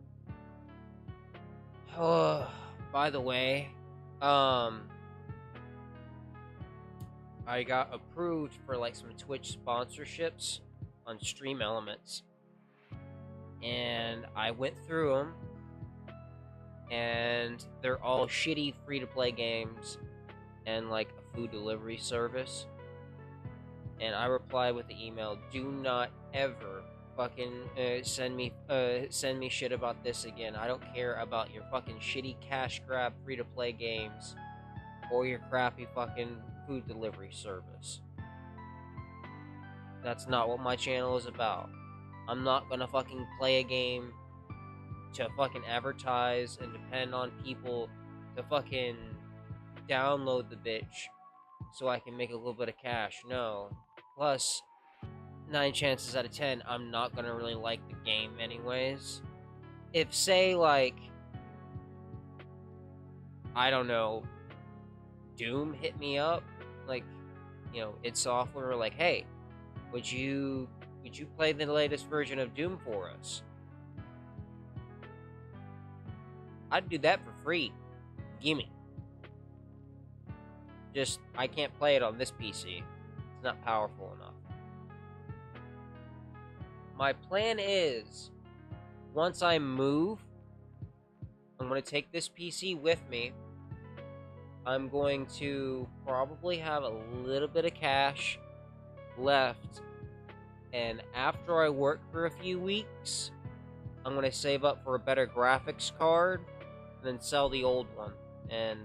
Speaker 1: Oh, by the way, I got approved for like some Twitch sponsorships on Stream Elements, and I went through them, and they're all shitty free-to-play games and like a food delivery service. And I replied with the email, do not ever fucking send me shit about this again. I don't care about your fucking shitty cash grab free-to-play games or your crappy fucking food delivery service. That's not what my channel is about. I'm not gonna fucking play a game to fucking advertise and depend on people to fucking download the bitch so I can make a little bit of cash. No. Plus, 9 chances out of 10, I'm not gonna really like the game anyways. If, say, like, I don't know, Doom hit me up, like, you know, id Software, like, hey, would you play the latest version of Doom for us? I'd do that for free. Gimme. Just, I can't play it on this PC. It's not powerful enough. My plan is, once I move, I'm going to take this PC with me. I'm going to probably have a little bit of cash left. And after I work for a few weeks, I'm going to save up for a better graphics card and then sell the old one. And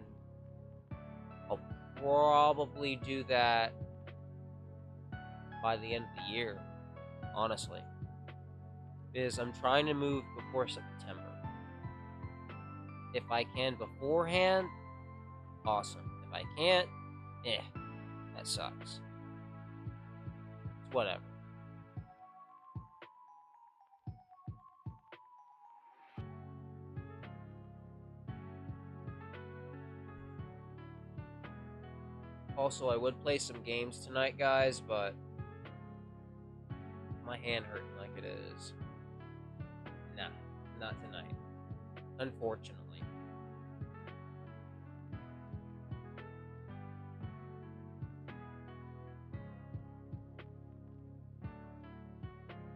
Speaker 1: I'll probably do that by the end of the year, honestly. Because I'm trying to move before September. If I can beforehand, awesome. If I can't, that sucks. It's whatever. Also, I would play some games tonight, guys, but my hand hurting like it is. Nah, not tonight. Unfortunately.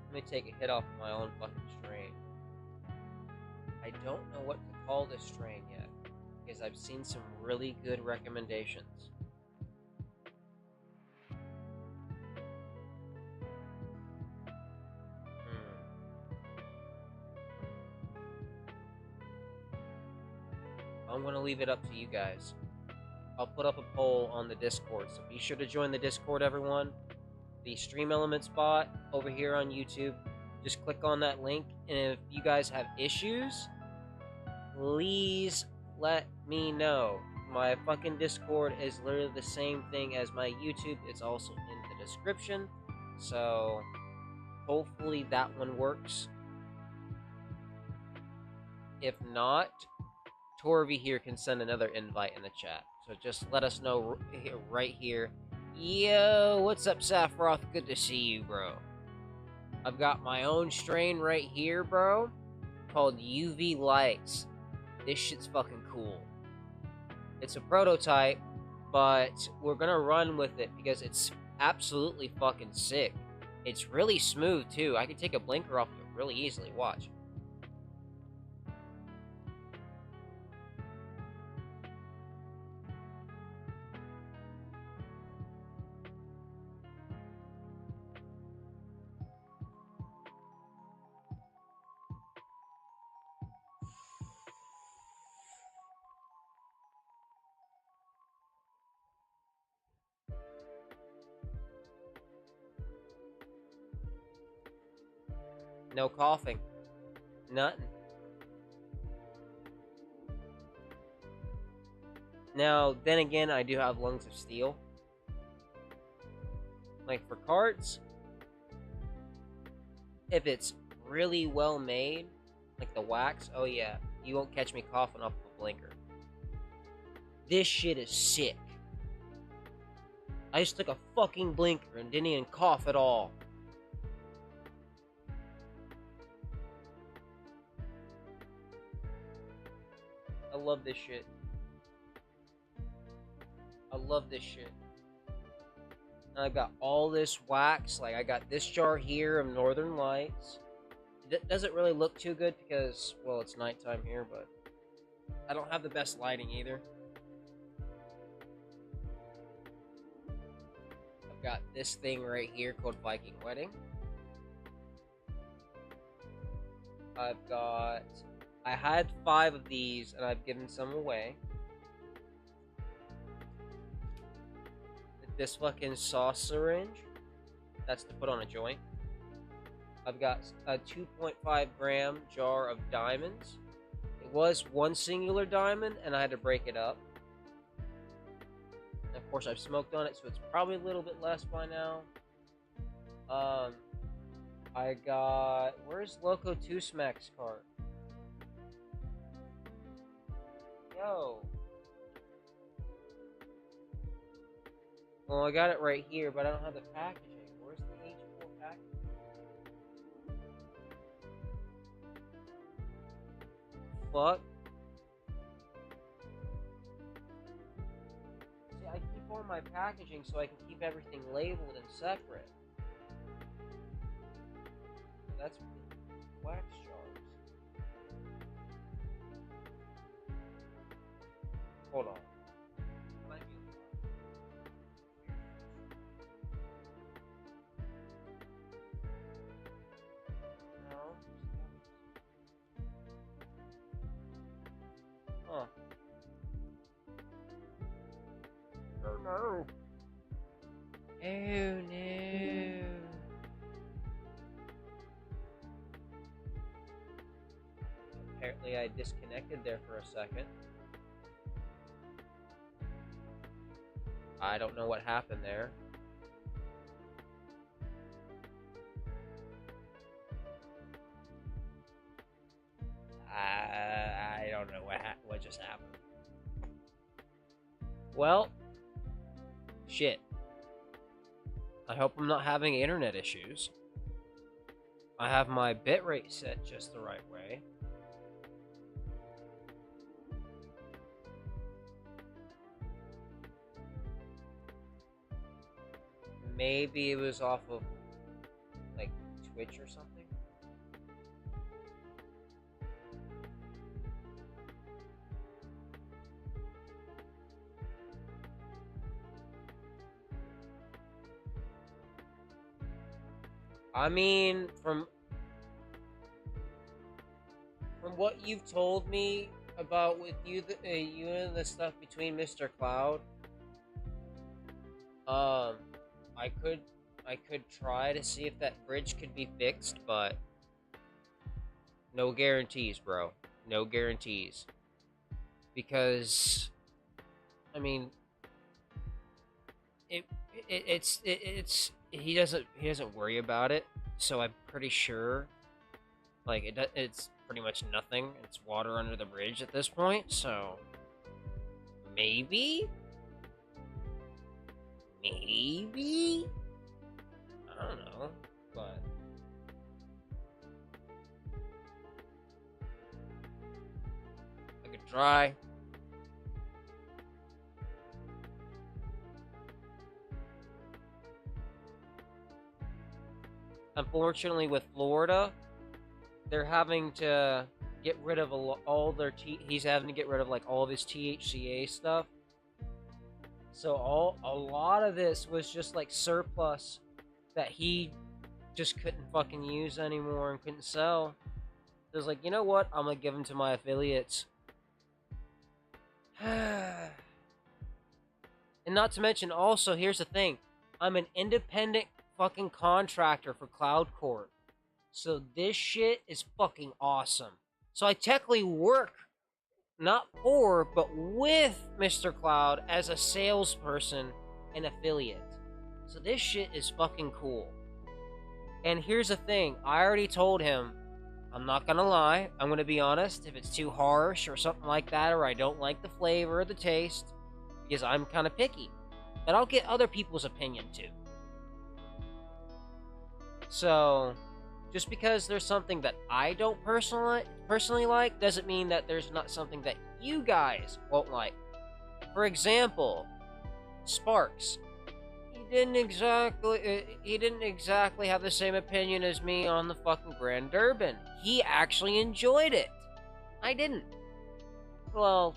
Speaker 1: Let me take a hit off my own fucking strain. I don't know what to call this strain yet, because I've seen some really good recommendations. I'm going to leave it up to you guys. I'll put up a poll on the Discord, so be sure to join the Discord, everyone. The Stream Elements bot over here on YouTube. Just click on that link, and if you guys have issues, please let me know. My fucking Discord is literally the same thing as my YouTube. It's also in the description, so hopefully that one works. If not, Torvi here can send another invite in the chat. So just let us know right here. Yo, what's up, Saffroth? Good to see you, bro. I've got my own strain right here, bro, called UV Lights. This shit's fucking cool. It's a prototype, but we're gonna run with it because it's absolutely fucking sick. It's really smooth, too. I can take a blinker off of it really easily. Watch. No coughing. Nothing. Now, then again, I do have lungs of steel. Like for carts, if it's really well made, like the wax, oh yeah, you won't catch me coughing off of a blinker. This shit is sick. I just took a fucking blinker and didn't even cough at all. I love this shit. I love this shit. And I got all this wax. Like, I got this jar here of Northern Lights. It doesn't really look too good because, well, it's nighttime here, but I don't have the best lighting either. I've got this thing right here called Viking Wedding. I had 5 of these and I've given some away. This fucking sauce syringe, that's to put on a joint. I've got a 2.5 gram jar of diamonds. It was one singular diamond and I had to break it up. And of course I've smoked on it, so it's probably a little bit less by now. I got, where's Loco 2 Smack's cart? Yo. Well, I got it right here, but I don't have the packaging. Where's the H4 packaging? Fuck. See, I keep on my packaging so I can keep everything labeled and separate. That's wax jars. Hold on. Huh. Oh no. Oh no. Apparently I disconnected there for a second. I don't know what happened there. I don't know what just happened. Well, shit. I hope I'm not having internet issues. I have my bitrate set just the right way. Maybe it was off of, like, Twitch or something. I mean, from what you've told me about with you, you and the stuff between Mr. Cloud, I could try to see if that bridge could be fixed, but no guarantees, bro. No guarantees. Because, I mean, it's he doesn't worry about it, so I'm pretty sure, like, it's pretty much nothing. It's water under the bridge at this point, so maybe I don't know, but I could try. Unfortunately, with Florida, they're having to get rid of all their he's having to get rid of like all of his THCA stuff. So a lot of this was just like surplus that he just couldn't fucking use anymore and couldn't sell. So it was like, you know what? I'm gonna give them to my affiliates. And not to mention, also, here's the thing. I'm an independent fucking contractor for Cloud Corp. So this shit is fucking awesome. So I technically work not for, but with Mr. Cloud as a salesperson and affiliate. So this shit is fucking cool. And here's the thing, I already told him, I'm not gonna lie, I'm gonna be honest, if it's too harsh or something like that, or I don't like the flavor or the taste, because I'm kind of picky, but I'll get other people's opinion too. So, just because there's something that I don't personally like, doesn't mean that there's not something that you guys won't like. For example, Sparks. He didn't exactly have the same opinion as me on the fucking Grand Durban. He actually enjoyed it. I didn't. Well,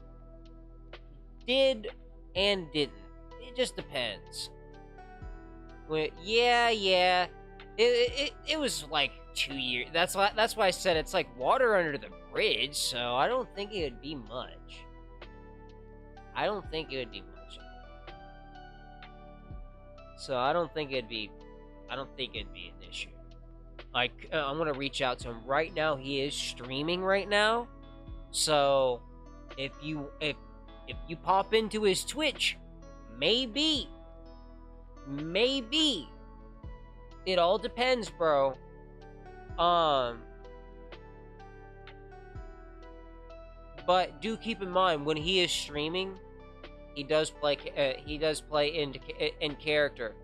Speaker 1: did and didn't. It just depends. Yeah. It was like 2 years. That's why I said it's like water under the bridge. So I don't think it would be much. I don't think it would be much. So I don't think it'd be an issue. Like I'm gonna reach out to him right now. He is streaming right now. So if you pop into his Twitch, maybe. It all depends, bro. But do keep in mind when he is streaming, he does play in character.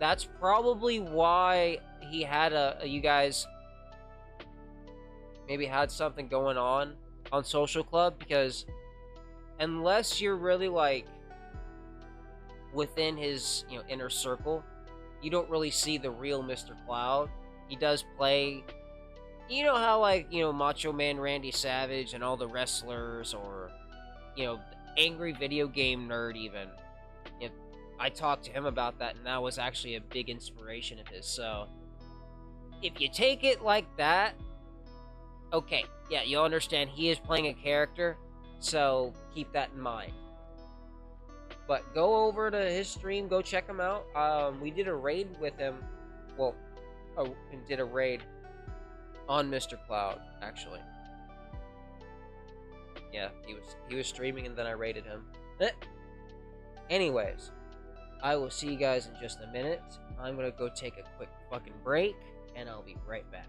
Speaker 1: That's probably why he had you guys maybe had something going on Social Club, because unless you're really like within his inner circle, you don't really see the real Mr. Cloud. He does play, how like Macho Man Randy Savage and all the wrestlers, or angry video game nerd even. I talked to him about that, and that was actually a big inspiration of his. So if you take it like that, okay, yeah, you'll understand he is playing a character, so keep that in mind. But go over to his stream, go check him out. We did a raid with him. Well, did a raid on Mr. Cloud, actually. Yeah, he was streaming, and then I raided him. Anyways, I will see you guys in just a minute. I'm gonna go take a quick fucking break, and I'll be right back.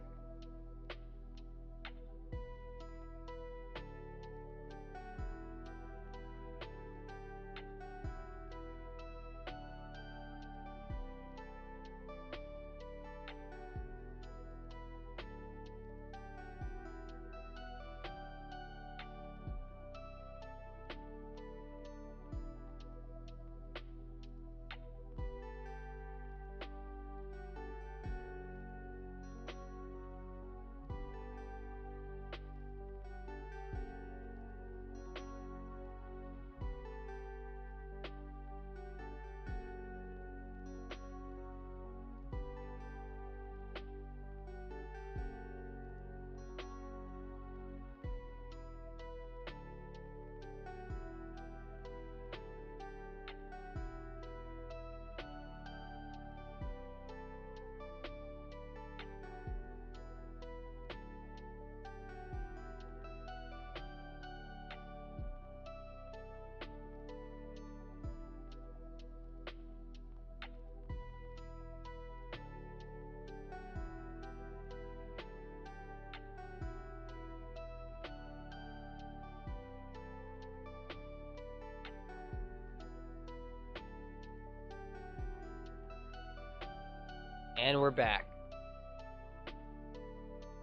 Speaker 1: And we're back.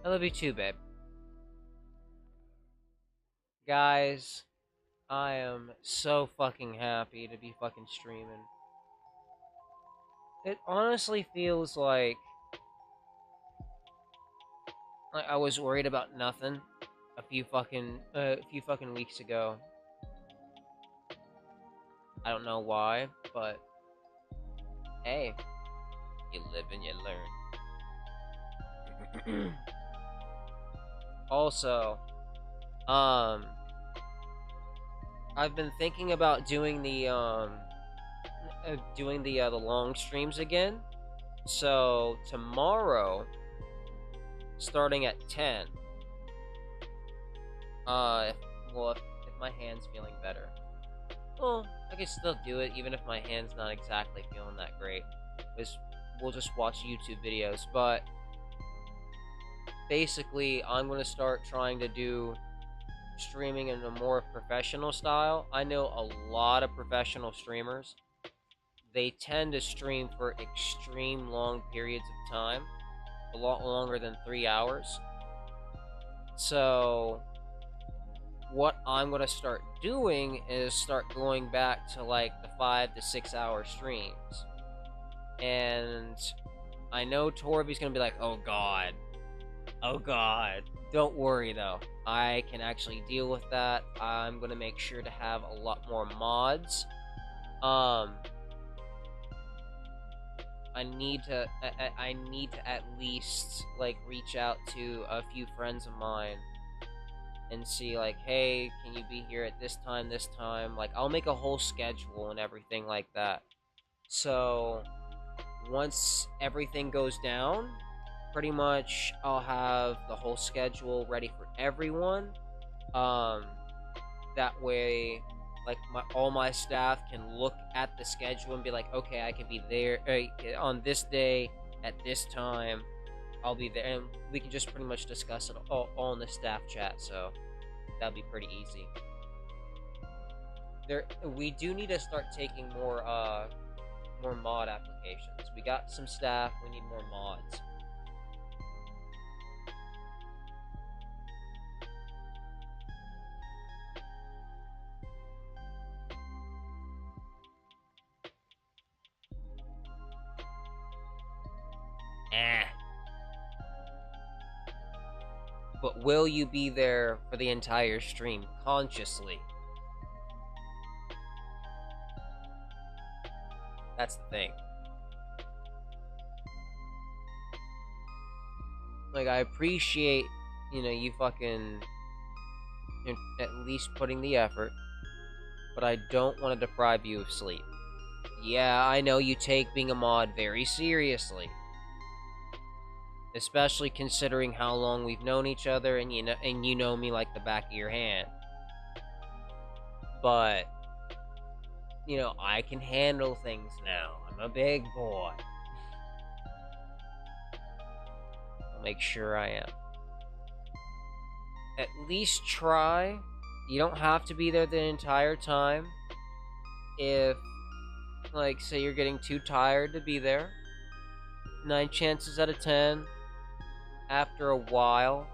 Speaker 1: I love you too, babe. Guys, I am so fucking happy to be fucking streaming. It honestly feels like I was worried about nothing a few fucking weeks ago. I don't know why, but hey, you live and you learn. Also, I've been thinking about doing the long streams again. So tomorrow, starting at 10. If my hand's feeling better, well, I can still do it even if my hand's not exactly feeling that great. we'll just watch YouTube videos. But basically, I'm gonna start trying to do streaming in a more professional style. I know a lot of professional streamers. They tend to stream for extreme long periods of time, a lot longer than 3 hours. So what I'm gonna start doing is start going back to like the 5 to 6 hour streams. And I know Torby's gonna be like, oh god. Oh god. Don't worry though. I can actually deal with that. I'm gonna make sure to have a lot more mods. I need to at least like reach out to a few friends of mine and see like, hey, can you be here at this time, this time? Like, I'll make a whole schedule and everything like that. So once everything goes down, pretty much I'll have the whole schedule ready for everyone. That way, like all my staff can look at the schedule and be like, okay, I can be there on this day at this time. I'll be there, and we can just pretty much discuss it all in the staff chat. So that'd be pretty easy. We do need to start taking more mod applications. We got some staff. We need more mods. But will you be there for the entire stream consciously? That's the thing. Like, I appreciate, you fucking at least putting the effort, but I don't want to deprive you of sleep. Yeah, I know you take being a mod very seriously. Especially considering how long we've known each other, and you know me like the back of your hand. But I can handle things now. I'm a big boy. I'll make sure I am. At least try. You don't have to be there the entire time. If, like, say you're getting too tired to be there, 9 chances out of 10, after a while,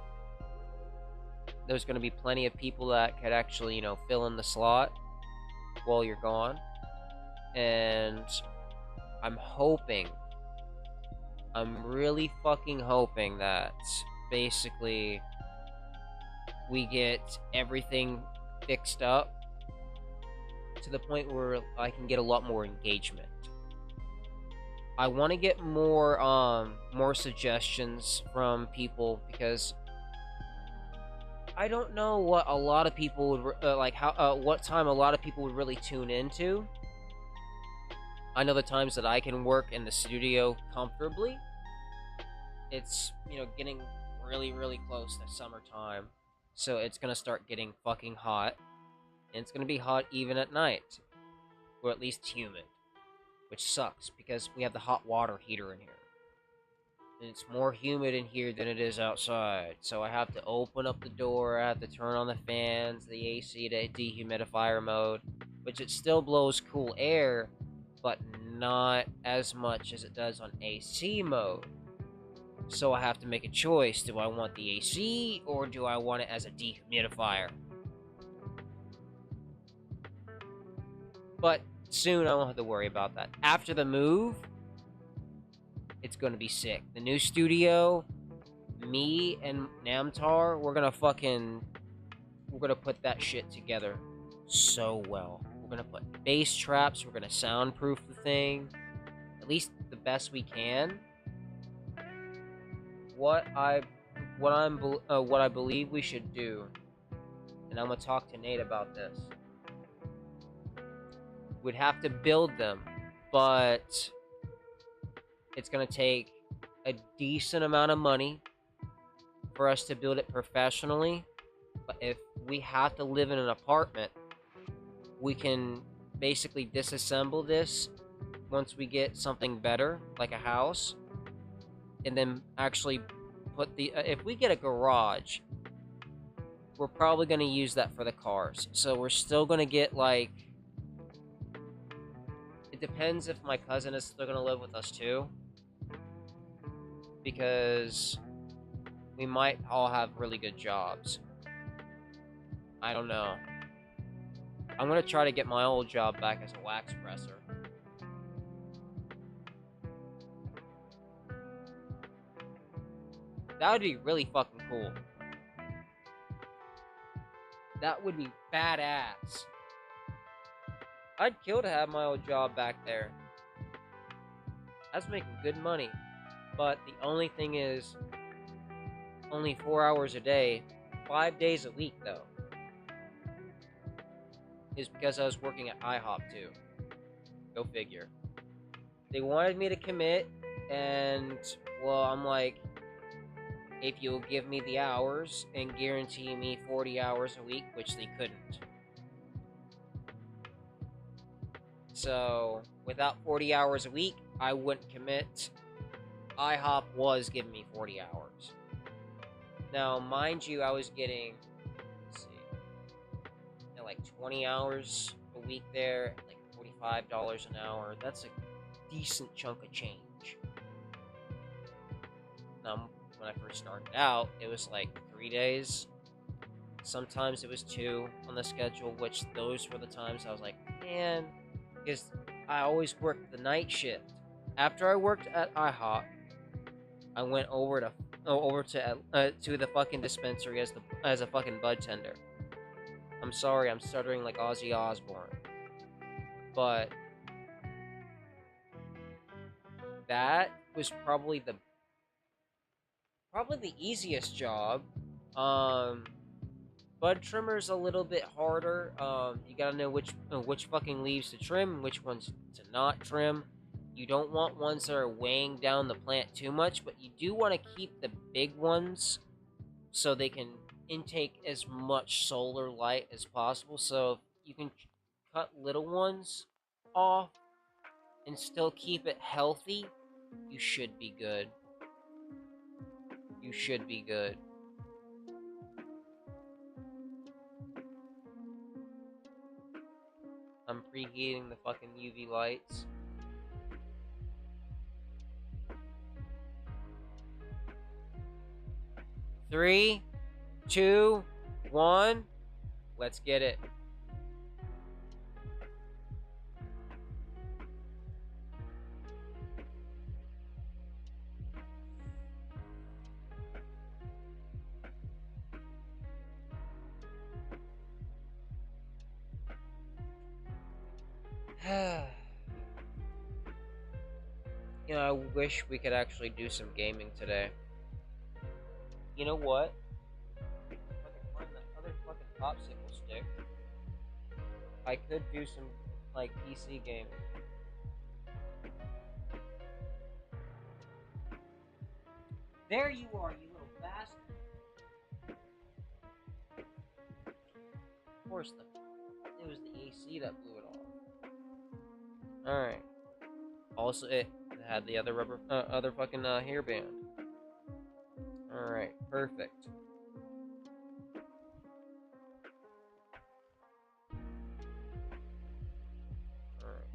Speaker 1: there's going to be plenty of people that could actually, fill in the slot while you're gone. And I'm really fucking hoping that basically we get everything fixed up to the point where I can get a lot more engagement. I want to get more suggestions from people, because I don't know what a lot of people would what time a lot of people would really tune into. I know the times that I can work in the studio comfortably. It's, getting really, really close to summertime. So it's gonna start getting fucking hot. And it's gonna be hot even at night. Or at least humid. Which sucks, because we have the hot water heater in here. And it's more humid in here than it is outside. So I have to open up the door, I have to turn on the fans, the AC to dehumidifier mode. Which it still blows cool air, but not as much as it does on AC mode. So I have to make a choice. Do I want the AC, or do I want it as a dehumidifier? But soon I won't have to worry about that. After the move, it's gonna be sick. The new studio, me and Namtar, we're gonna put that shit together so well. We're gonna put bass traps, we're gonna soundproof the thing, at least the best we can. What I believe we should do, and I'm gonna talk to Nate about this. We'd have to build them, but it's gonna take a decent amount of money for us to build it professionally. But if we have to live in an apartment, we can basically disassemble this once we get something better, like a house, and then actually put the if we get a garage, we're probably going to use that for the cars. So we're still going to get like, it depends if my cousin is still going to live with us too, because we might all have really good jobs. I don't know. I'm going to try to get my old job back as a wax presser. That would be really fucking cool. That would be badass. I'd kill to have my old job back there. I was making good money. But the only thing is, only 4 hours a day, 5 days a week though. Is because I was working at IHOP too. Go figure. They wanted me to commit, and well, I'm like, if you'll give me the hours and guarantee me 40 hours a week, which they couldn't. So, without 40 hours a week, I wouldn't commit. IHOP was giving me 40 hours. Now, mind you, I was getting, let's see, like 20 hours a week there, like $45 an hour. That's a decent chunk of change. Now, when I first started out, it was like 3 days. Sometimes it was 2 on the schedule, which those were the times I was like, man, because I always worked the night shift. After I worked at IHOP, I went over to the fucking dispensary as a fucking bud tender. I'm sorry, I'm stuttering like Ozzy Osbourne, but that was probably the easiest job. Bud trimmer's a little bit harder. You gotta know which fucking leaves to trim, which ones to not trim. You don't want ones that are weighing down the plant too much, but you do want to keep the big ones so they can intake as much solar light as possible. So if you can cut little ones off and still keep it healthy, you should be good. You should be good. I'm preheating the fucking UV lights. Three, 2, 1. Let's get it. You know, I wish we could actually do some gaming today. You know what? If I could find that other fucking popsicle stick, I could do some, like, PC gaming. There you are, you little bastard! Of course, it was the AC that blew it off. Alright. Also, it had the other other fucking hairband. Alright, perfect. Alright.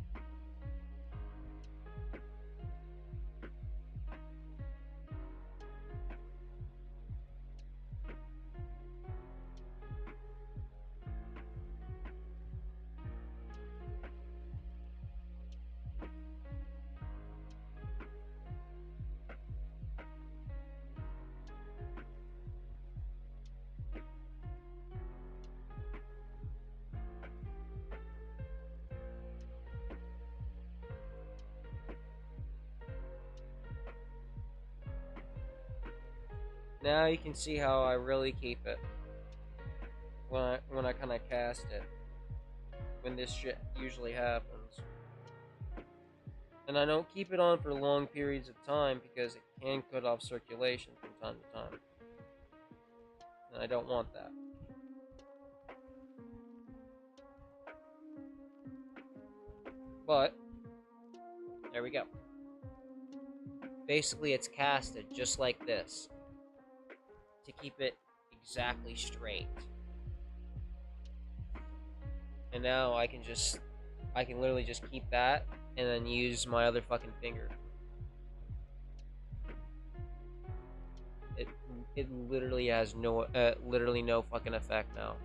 Speaker 1: Now you can see how I really keep it when I kind of cast it. When this shit usually happens. And I don't keep it on for long periods of time because it can cut off circulation from time to time. And I don't want that. But There we go. Basically, it's casted just like this to keep it exactly straight. And now I can literally just keep that and then use my other fucking finger. It literally has literally no fucking effect now.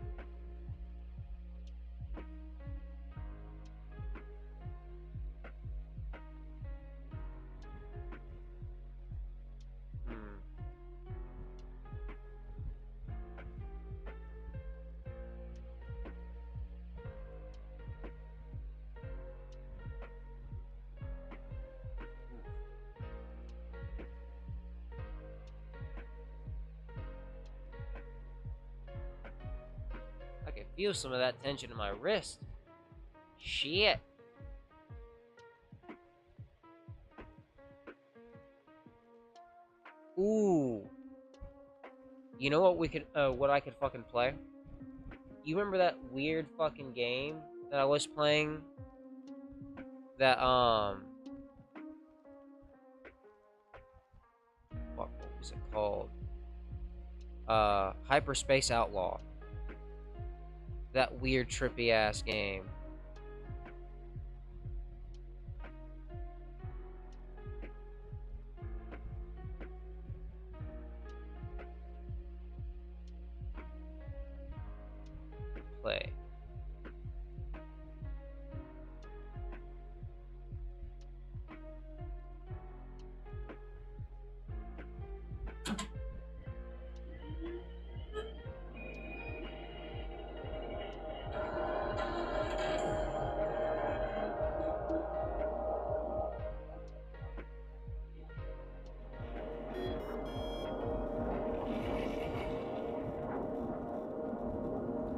Speaker 1: I can feel some of that tension in my wrist. Shit. Ooh. You know what what I could fucking play? You remember that weird fucking game that I was playing? That, what was it called? Hyperspace Outlaw. That weird trippy ass game. Play.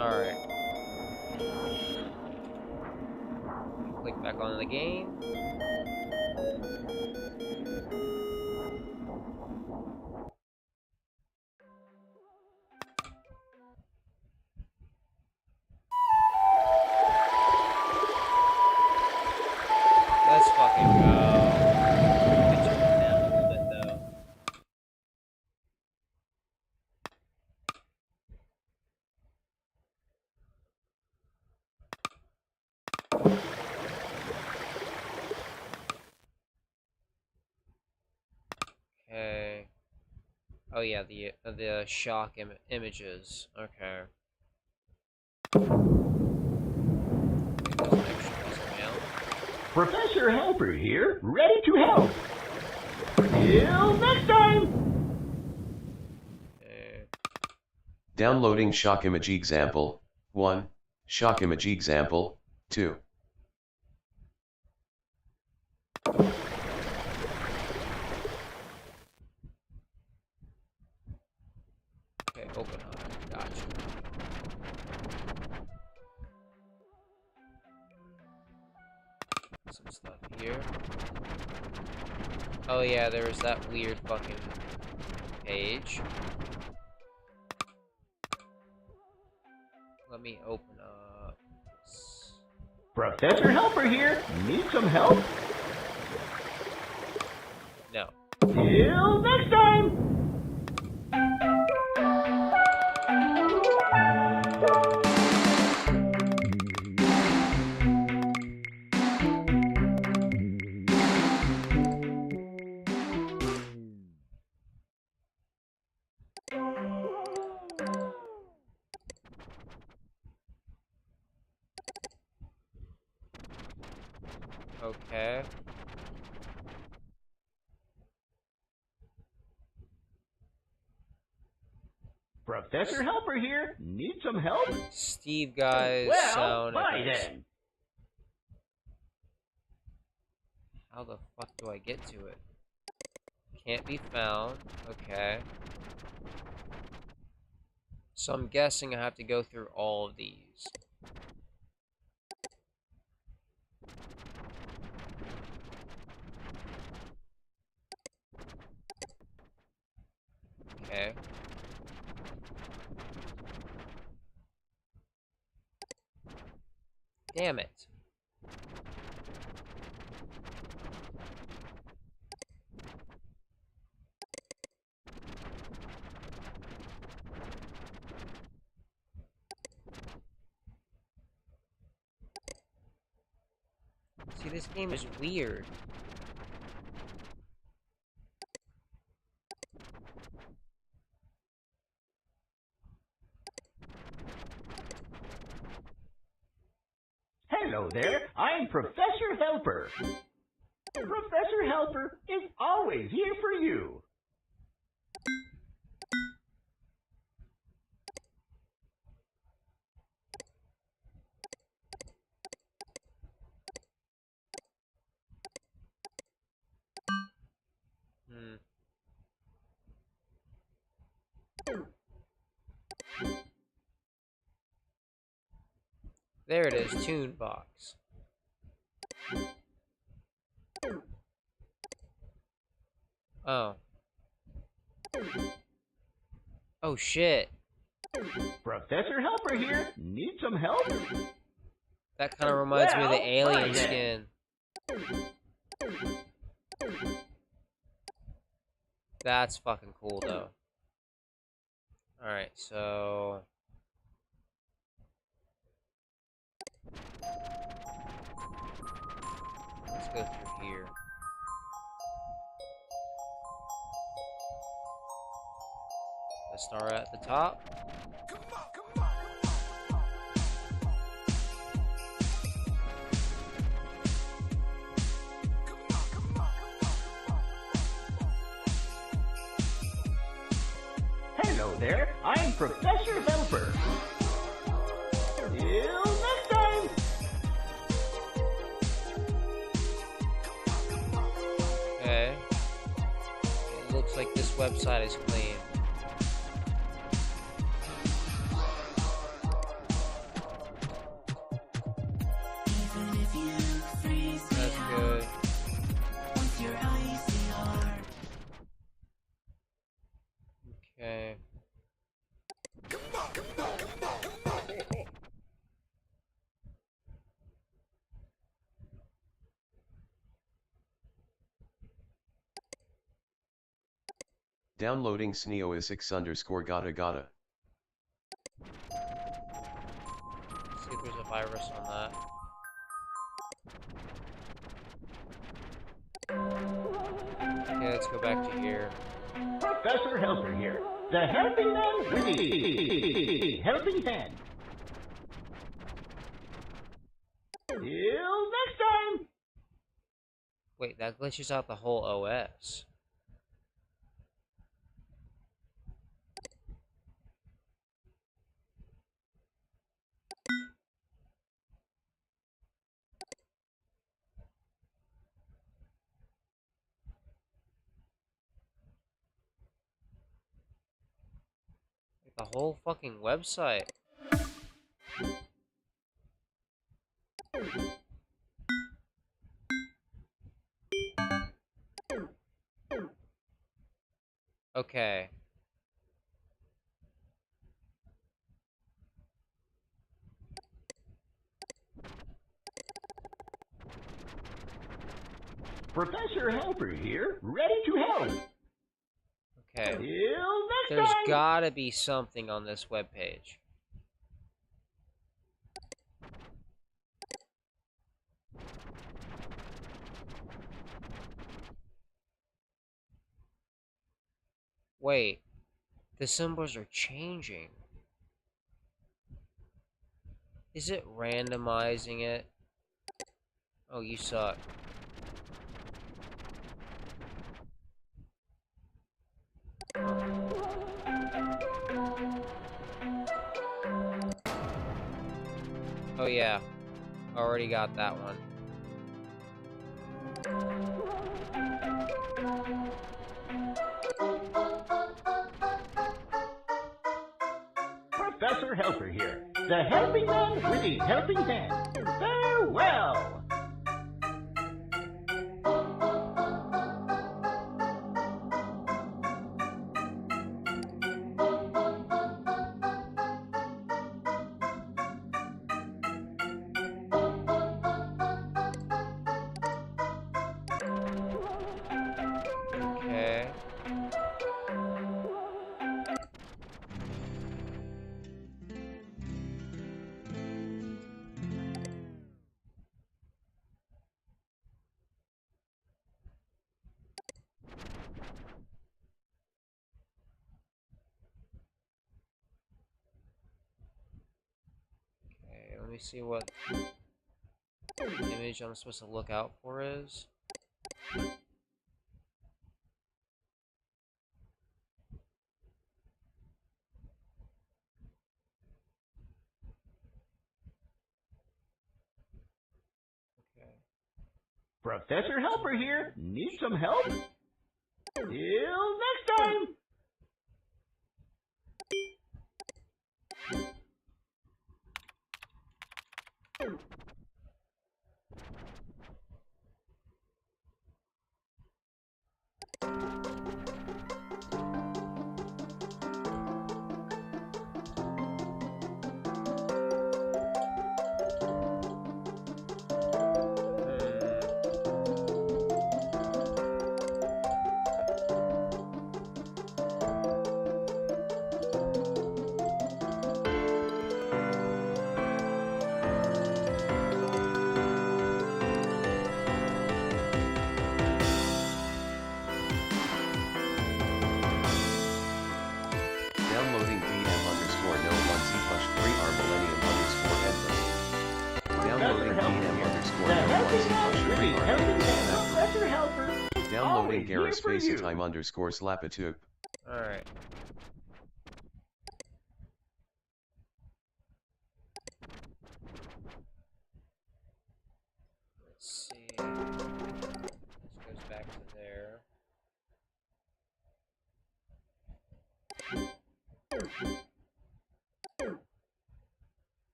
Speaker 1: Alright. Click back on the game. Let's fucking go. Let me turn it down a little bit though. Okay. Oh yeah, the shock images. Okay.
Speaker 4: Professor Helper here, ready to help. Till next time!
Speaker 1: Okay.
Speaker 5: Downloading shock image example. 1. Shock image example. 2.
Speaker 1: Okay, open up. Gotcha. Some stuff here. Oh yeah, there was that weird fucking page. Let me open up this.
Speaker 4: Professor Helper here, need some help?
Speaker 1: No.
Speaker 4: Till next time!
Speaker 1: Okay.
Speaker 4: Professor Helper here, need some help?
Speaker 1: Steve Guy's
Speaker 4: Well,
Speaker 1: sound
Speaker 4: bye
Speaker 1: effects.
Speaker 4: then.
Speaker 1: How the fuck do I get to it? Can't be found. Okay. So I'm guessing I have to go through all of these. Okay. Damn it. See, this game is weird.
Speaker 4: Hello there, I'm Professor Helper. Professor Helper is always here for you.
Speaker 1: Hmm. There it is, Tune Box. Oh. Oh shit.
Speaker 4: Professor Helper here. Need some help?
Speaker 1: That kind of reminds me of the
Speaker 4: Well,
Speaker 1: alien
Speaker 4: fine then.
Speaker 1: skin. That's fucking cool though. Alright, so... let's go through here. Let's start at the top.
Speaker 4: Hello there, I'm Professor Helper. Till next time.
Speaker 1: Okay. It looks like this website is clean. That's good. Okay.
Speaker 5: Downloading SNEO6 underscore gata gata.
Speaker 1: See if there's a virus on that. Okay, let's go back to here.
Speaker 4: Professor Helper here. The helping man with the helping hand. Till next time.
Speaker 1: Wait, that glitches out the whole OS. Like the whole fucking website. Okay.
Speaker 4: Professor Helper here, ready to help.
Speaker 1: Okay.
Speaker 4: Till next
Speaker 1: There's
Speaker 4: time.
Speaker 1: gotta be something on this webpage. Wait. The symbols are changing. Is it randomizing it? Oh, you suck. Oh yeah, already got that one.
Speaker 4: Professor Helper here. The helping man with the helping hand. Farewell.
Speaker 1: Okay. me see what image I'm supposed to look out for is. Okay.
Speaker 4: Professor Helper here. Need some help? Till next time!
Speaker 5: Downloading DM_no1C+3R millennium endless. Downloading
Speaker 4: The helping hand really helping hand
Speaker 5: DM_no1C+3R
Speaker 4: Professor Helper.
Speaker 5: Downloading
Speaker 4: Always here for you.
Speaker 5: Garrus_Spacetime_Slapatube.
Speaker 1: Alright. Let's see. This goes back to there.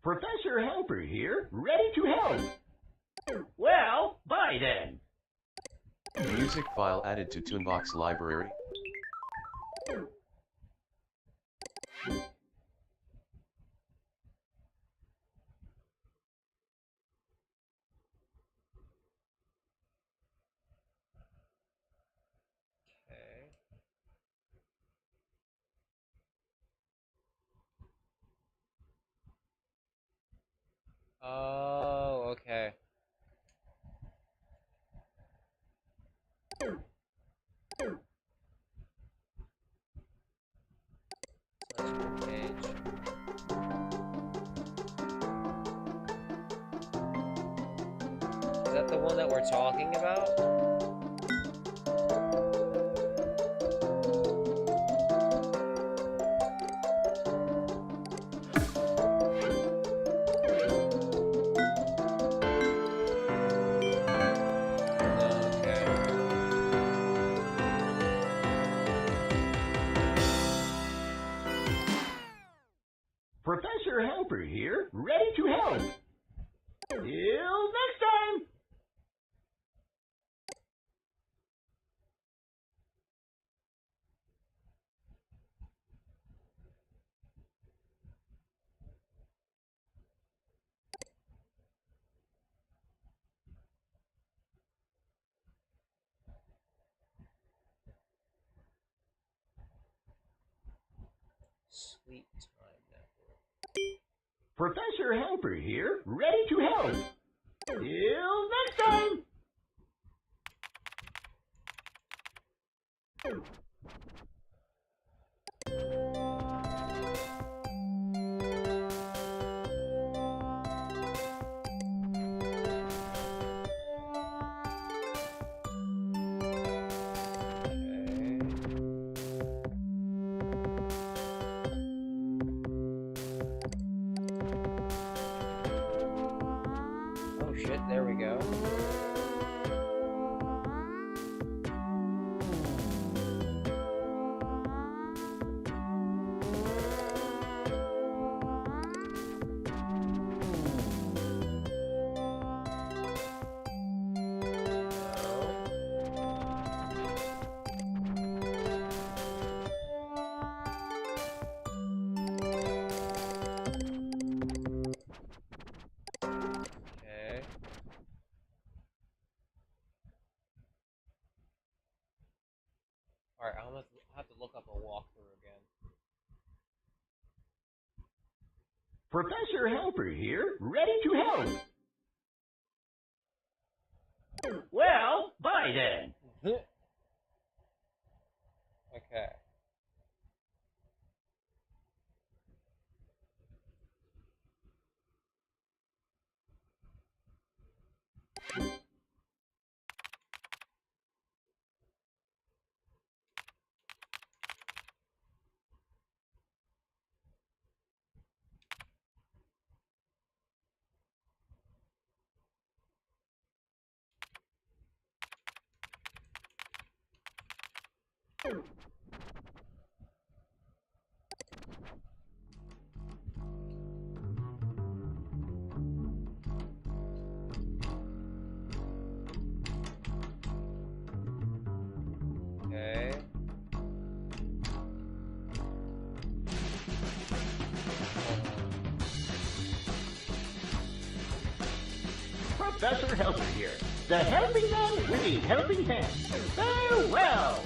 Speaker 4: Professor Helper here, ready to help. Well, bye then.
Speaker 5: Music file added to Toonbox library.
Speaker 1: Okay. Oh, okay. That's your page. Is that the one that we're talking about?
Speaker 4: Professor Helper here, ready to help. Till next time.
Speaker 1: Sleep Time Network.
Speaker 4: Professor Helper here, ready to help. Till next time.
Speaker 1: Oh shit, there we go. Okay. Alright, I'll have to look up a walkthrough again.
Speaker 4: Professor Helper here, ready to help. Well, bye then. Professor Helper here, the helping man with a helping hand. Farewell!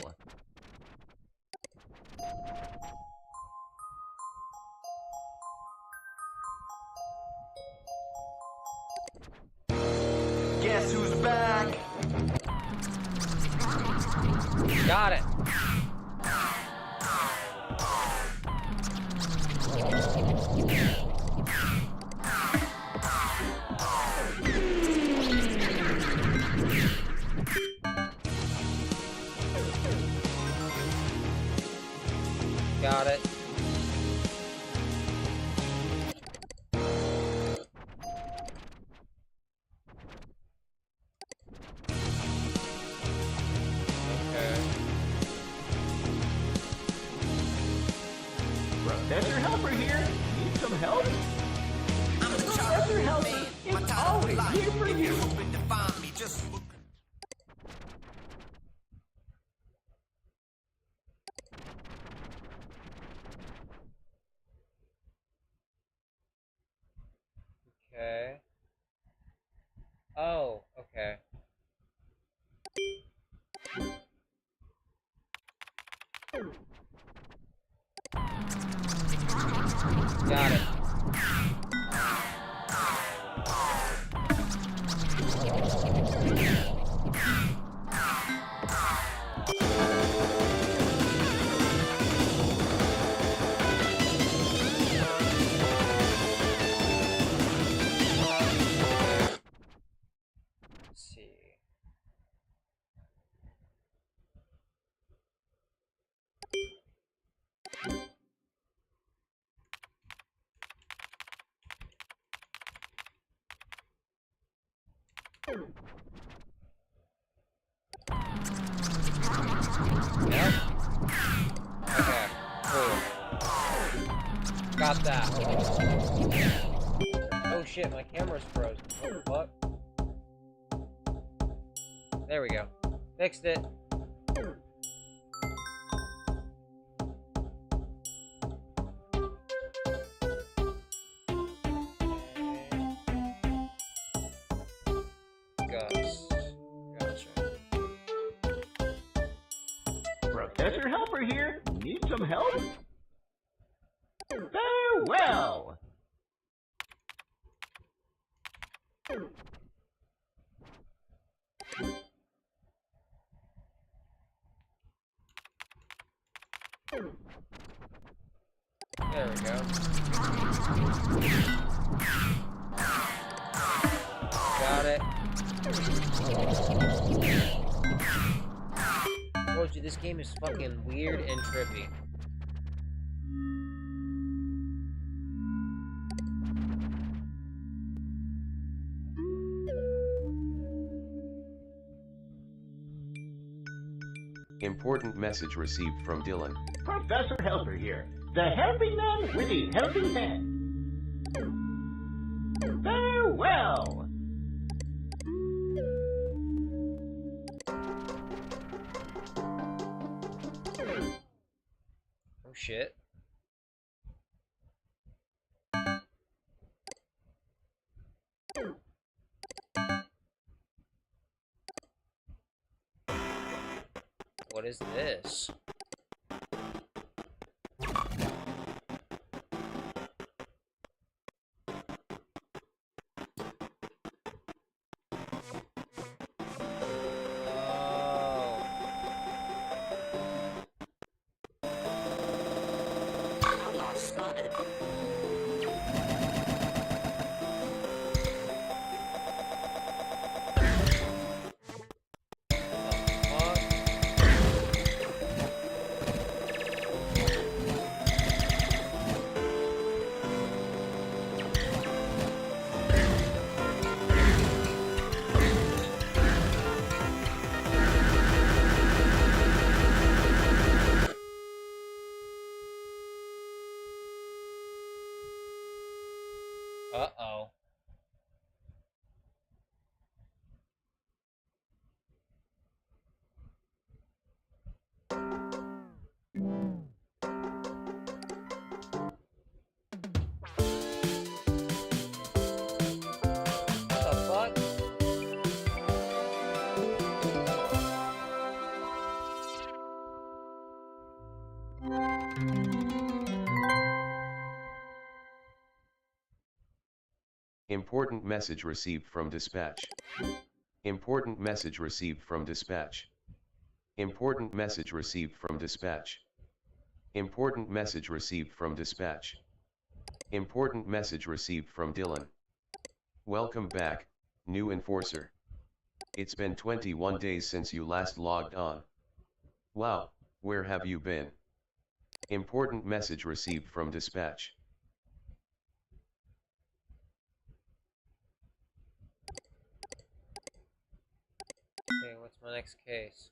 Speaker 2: Guess who's back?
Speaker 1: Got it. Got it.
Speaker 4: Professor Helper here. Need some help? Professor Helper is always here for you.
Speaker 1: Okay. Oh, okay. Got it. Let's see. Yep. Okay, cool. Got that. Oh shit, my camera's frozen. What the fuck? There we go. Fixed it. Gus. Gotcha.
Speaker 4: Professor Helper here. Need some help? Farewell!
Speaker 1: There we go. Got it. Told you this game is fucking weird and trippy.
Speaker 5: Important message received from Dylan.
Speaker 4: Professor Helper here, the helping man with a helping hand. Farewell!
Speaker 1: Oh shit. What is this? Uh-oh. What the fuck?
Speaker 5: Important message received from dispatch. Important message received from dispatch. Important message received from dispatch. Important message received from dispatch. Important message received from Dylan. Welcome back, new enforcer. It's been 21 days since you last logged on. Wow, where have you been? Important message received from dispatch.
Speaker 1: Okay, what's my next case?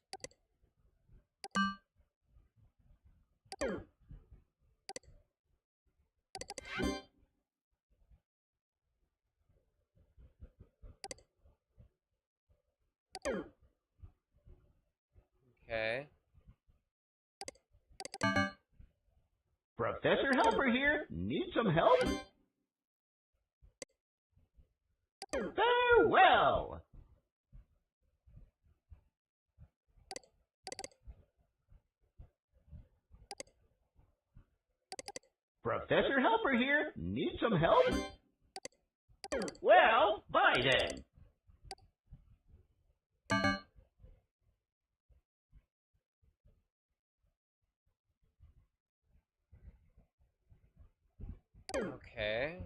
Speaker 1: Okay.
Speaker 4: Professor Helper here. Need some help? Farewell! Professor Helper here. Need some help? Well, bye then.
Speaker 1: Okay.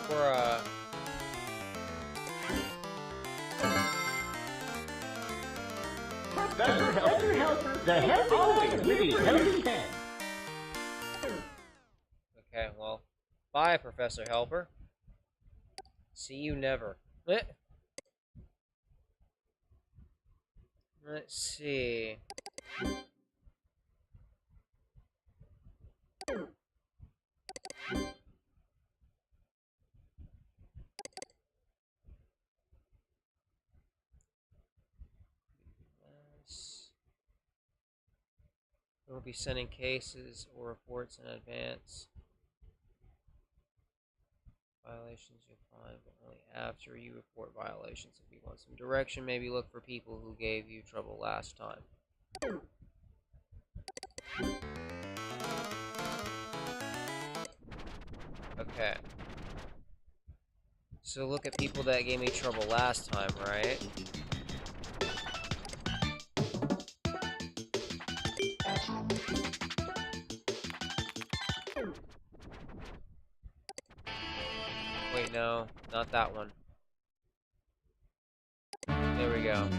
Speaker 1: Bruh.
Speaker 4: Professor Helper, the help always with a helping hand.
Speaker 1: Okay, well, bye, Professor Helper. See you never. Let's see. We'll be sending cases or reports in advance. Violations you'll find, but only after you report violations. If you want some direction, maybe look for people who gave you trouble last time. Okay. So look at people that gave me trouble last time, right? Wait, no, not that one. There we go.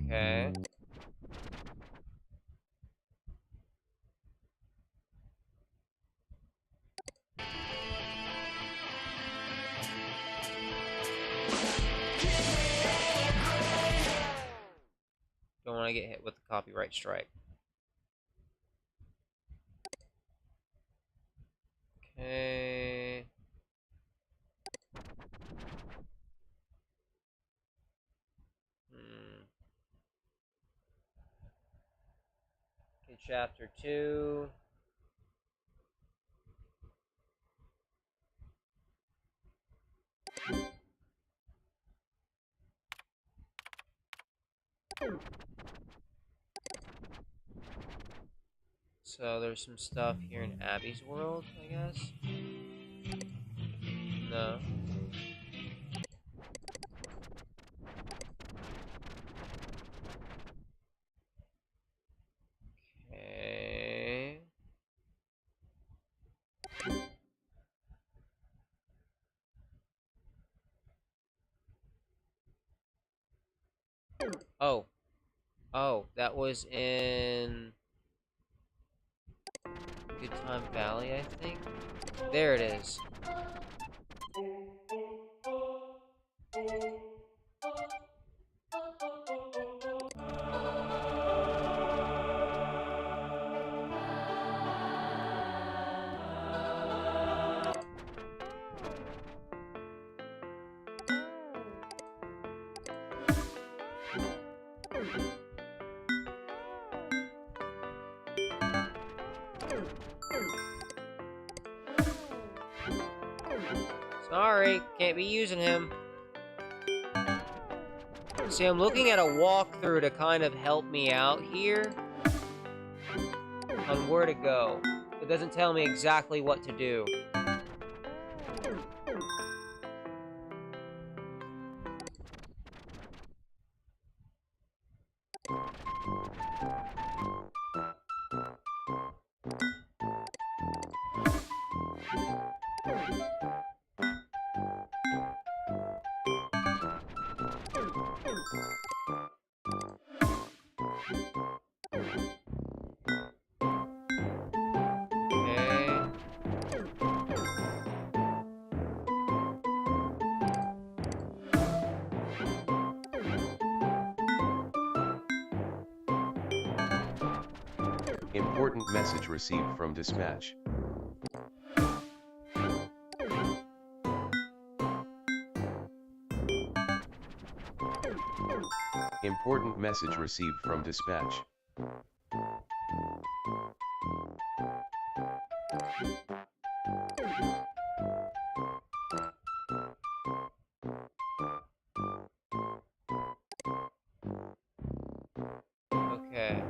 Speaker 1: Okay. Don't want to get hit with the copyright strike. Okay. Okay, chapter 2. So there's some stuff here in Abby's world, I guess. No. Okay. Oh. Oh, that was in Good Time Valley, I think. There it is. Sorry, can't be using him. See, I'm looking at a walkthrough to kind of help me out here on where to go. It doesn't tell me exactly what to do. Okay.
Speaker 5: Important message received from dispatch. Important message received from dispatch.
Speaker 1: Okay.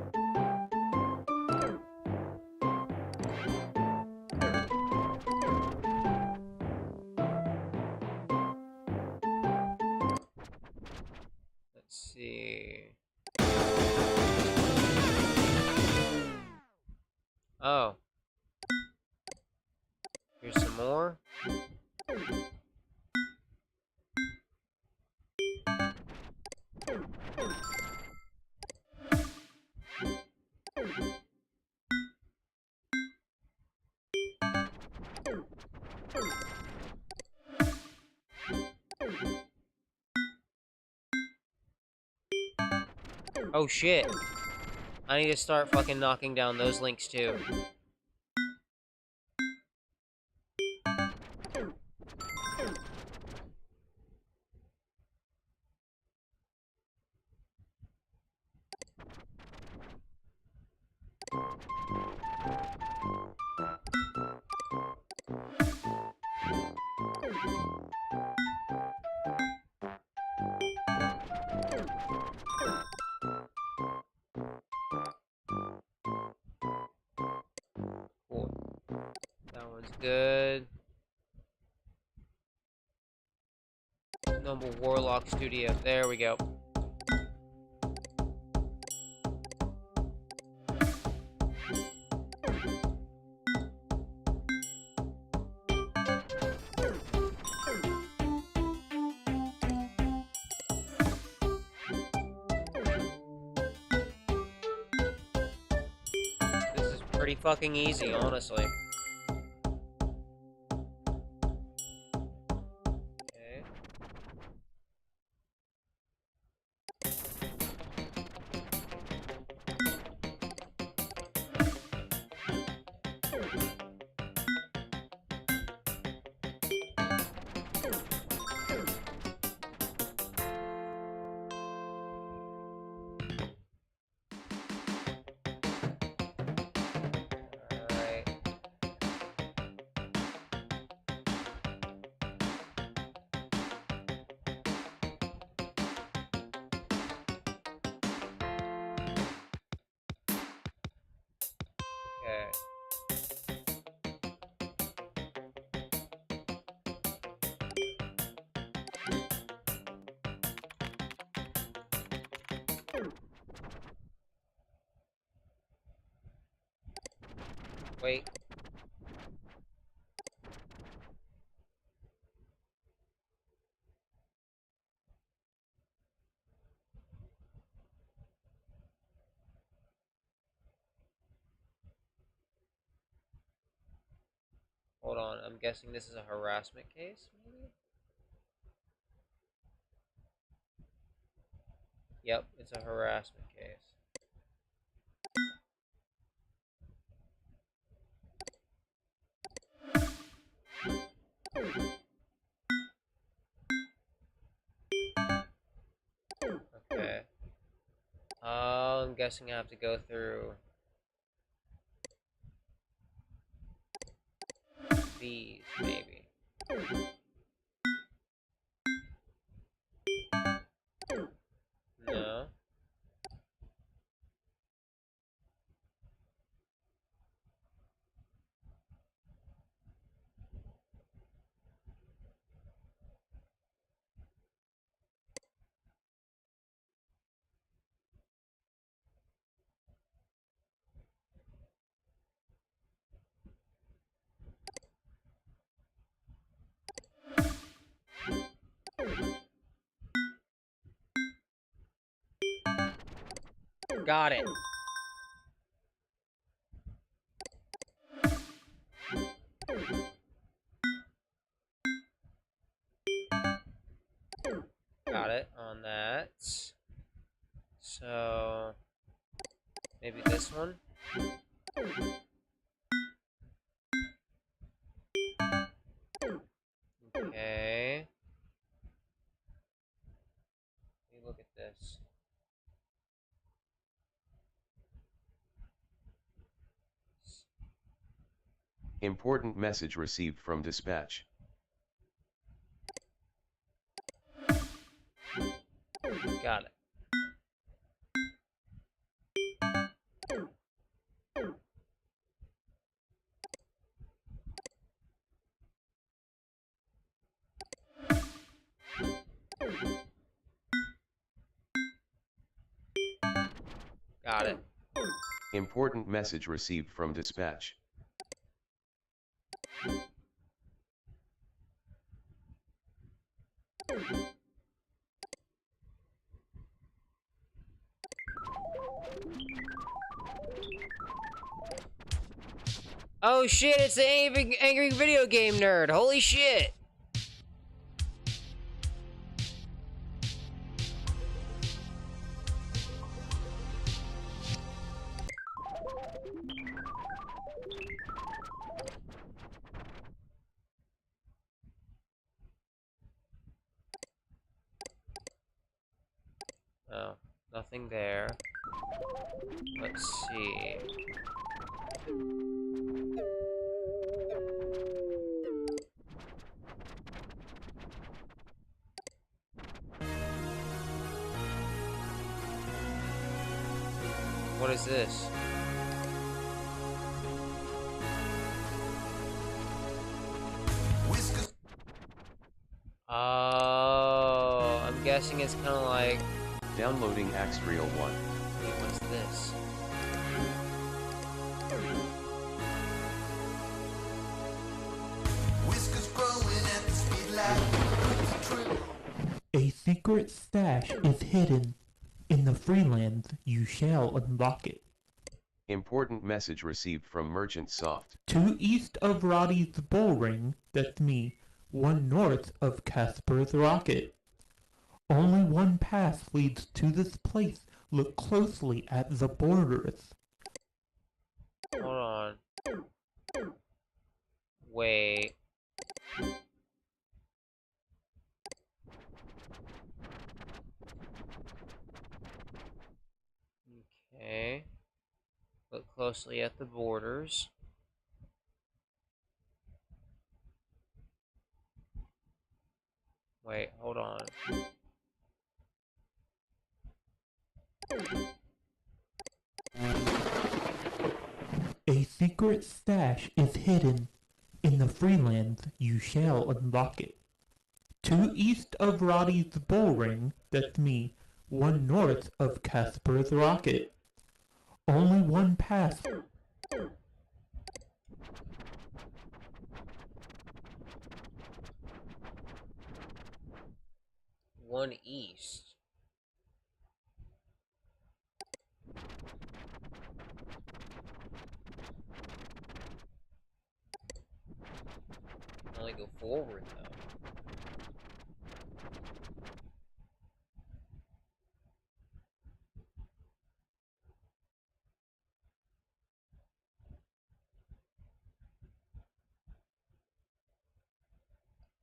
Speaker 1: Let's see. Oh. Here's some more. Oh shit. I need to start fucking knocking down those links too. Cool. That one's good. Noble Warlock Studio. There we go. This is pretty fucking easy, honestly. Okay. Alright. Okay. Wait. Hold on. I'm guessing this is a harassment case, maybe? Yep, it's a harassment case. Okay. I'm guessing I have to go through these, maybe. Got it. Got it on that. So maybe this one. Okay. Let me look at this.
Speaker 5: Important message received from dispatch.
Speaker 1: Got it. Got it.
Speaker 5: Important message received from dispatch.
Speaker 1: Oh shit, it's the angry video game nerd. Holy shit. Oh, nothing there. Let's see. What is this?
Speaker 2: Whiskers.
Speaker 1: Oh, I'm guessing it's kind of like.
Speaker 5: Downloading Axtrial 1.
Speaker 1: Wait, what's this?
Speaker 2: Whiskers growing at the speed line.
Speaker 6: A secret stash is hidden. In the Freelands, you shall unlock it.
Speaker 5: Important message received from Merchant Soft.
Speaker 6: 2 east of Roddy's Bullring, that's me, 1 north of Casper's Rocket. Only one path leads to this place. Look closely at the borders.
Speaker 1: Hold on. Wait. Okay. Look closely at the borders. Wait, hold on.
Speaker 6: A secret stash is hidden. In the Freelands, you shall unlock it. 2 east of Roddy's Bullring, that's me, 1 north of Casper's Rocket. Only one path.
Speaker 1: One east. Only go forward though.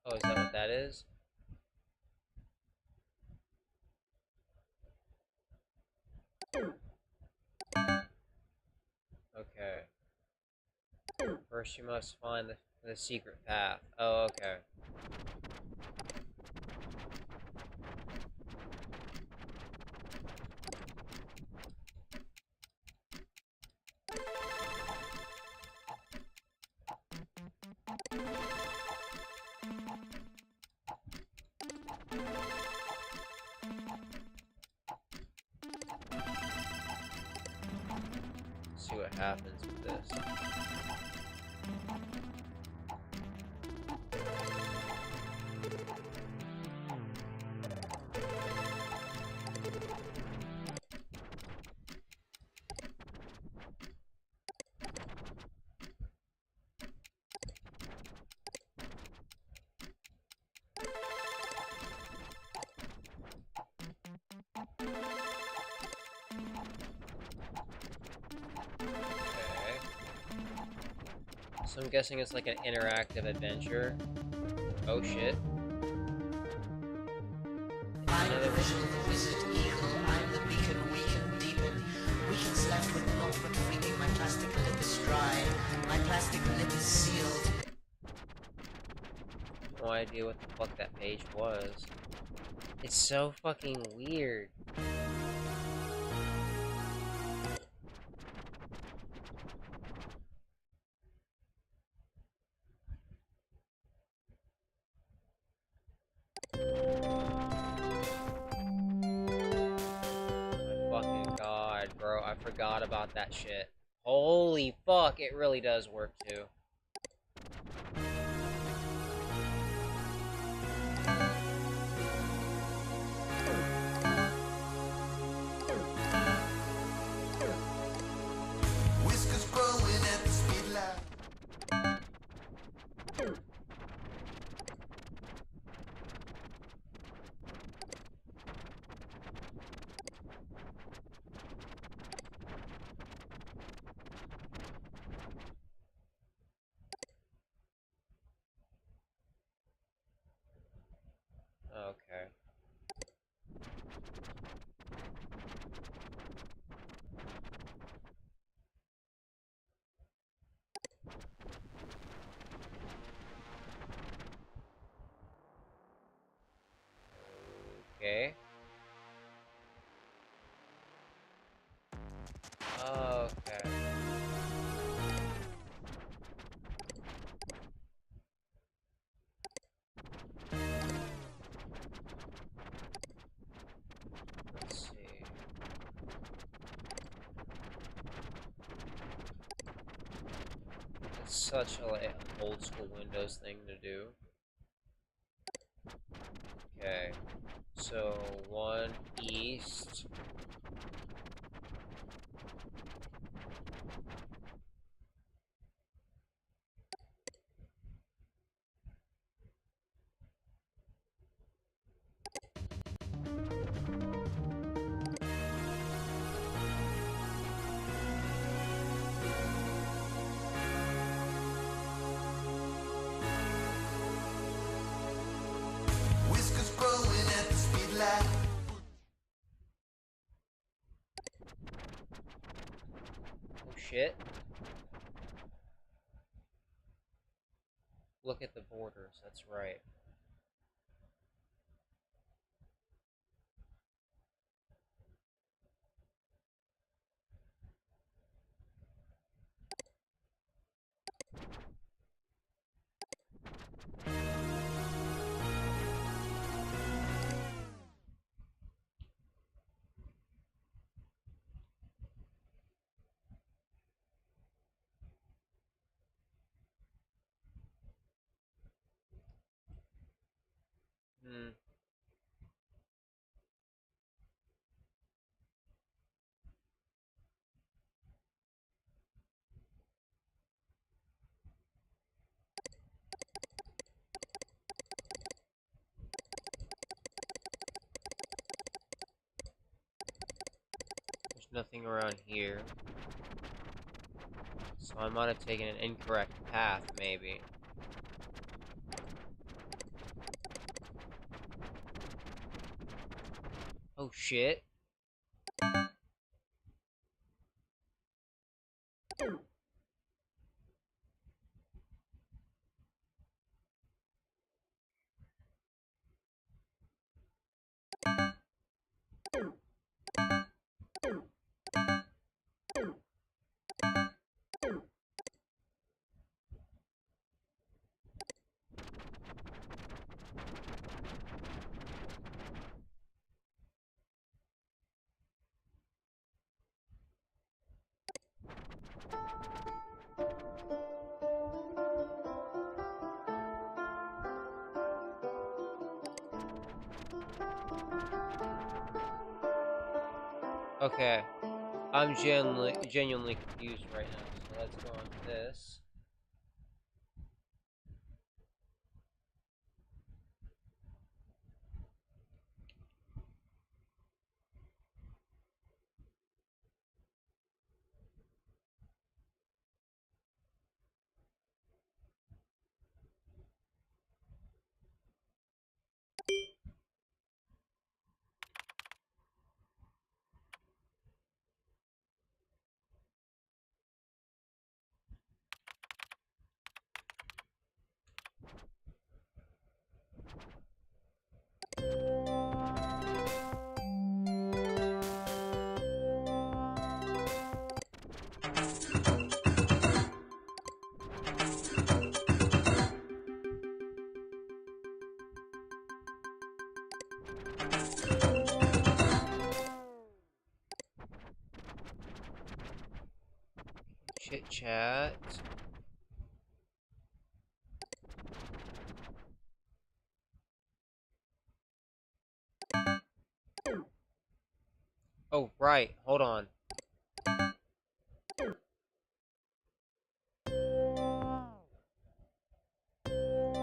Speaker 1: Oh, is that what that is? Okay. First you must find the secret path. Oh, okay. See what happens with this. Okay. So I'm guessing it's like an interactive adventure. Oh shit.
Speaker 7: I'm the visual, the wizard eagle. I'm the beacon, weaken, deepen. Weaken's left with naught but freaking. My plastic lip is dry. My plastic lip is sealed.
Speaker 1: No idea what the fuck that page was. It's so fucking weird. My fucking god, bro. I forgot about that shit. Holy fuck, it really does work too.
Speaker 2: Whiskers growing at the speed lamp.
Speaker 1: Okay. Okay. Okay. Let's see. It's such a like, old school Windows thing to do. Okay. So, 1 east.
Speaker 2: Whiskers growing at the speed lamp.
Speaker 1: Oh shit. Look at the borders, that's right. Hmm. There's nothing around here. So I might have taken an incorrect path, maybe. Oh shit. Okay. I'm genuinely confused right now, so let's go on this. Chit chat. Oh, right. Hold on.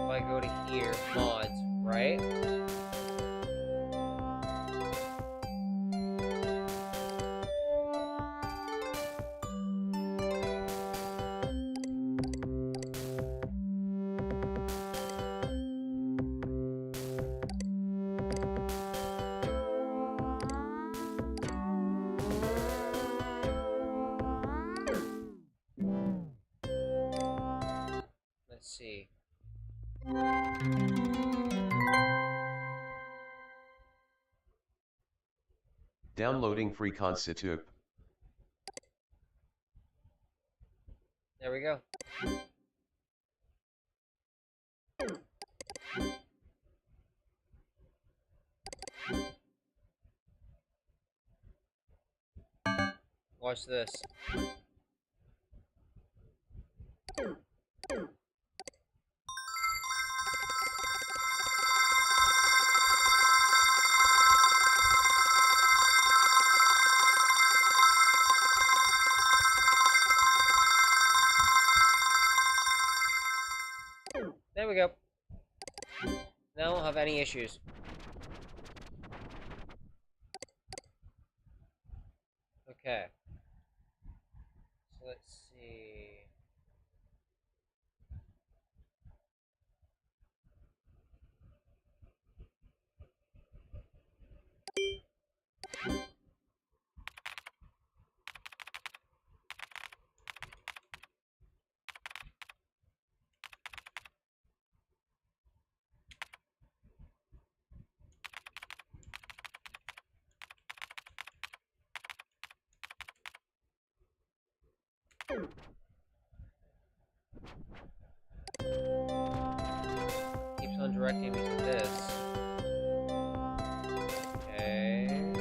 Speaker 1: If I go to here, mods, right? Let's see.
Speaker 5: Downloading free constitute.
Speaker 1: There we go. Watch this. There we go. Now I won't have any issues. Okay. So let's see. Keeps on directing me to this. Okay.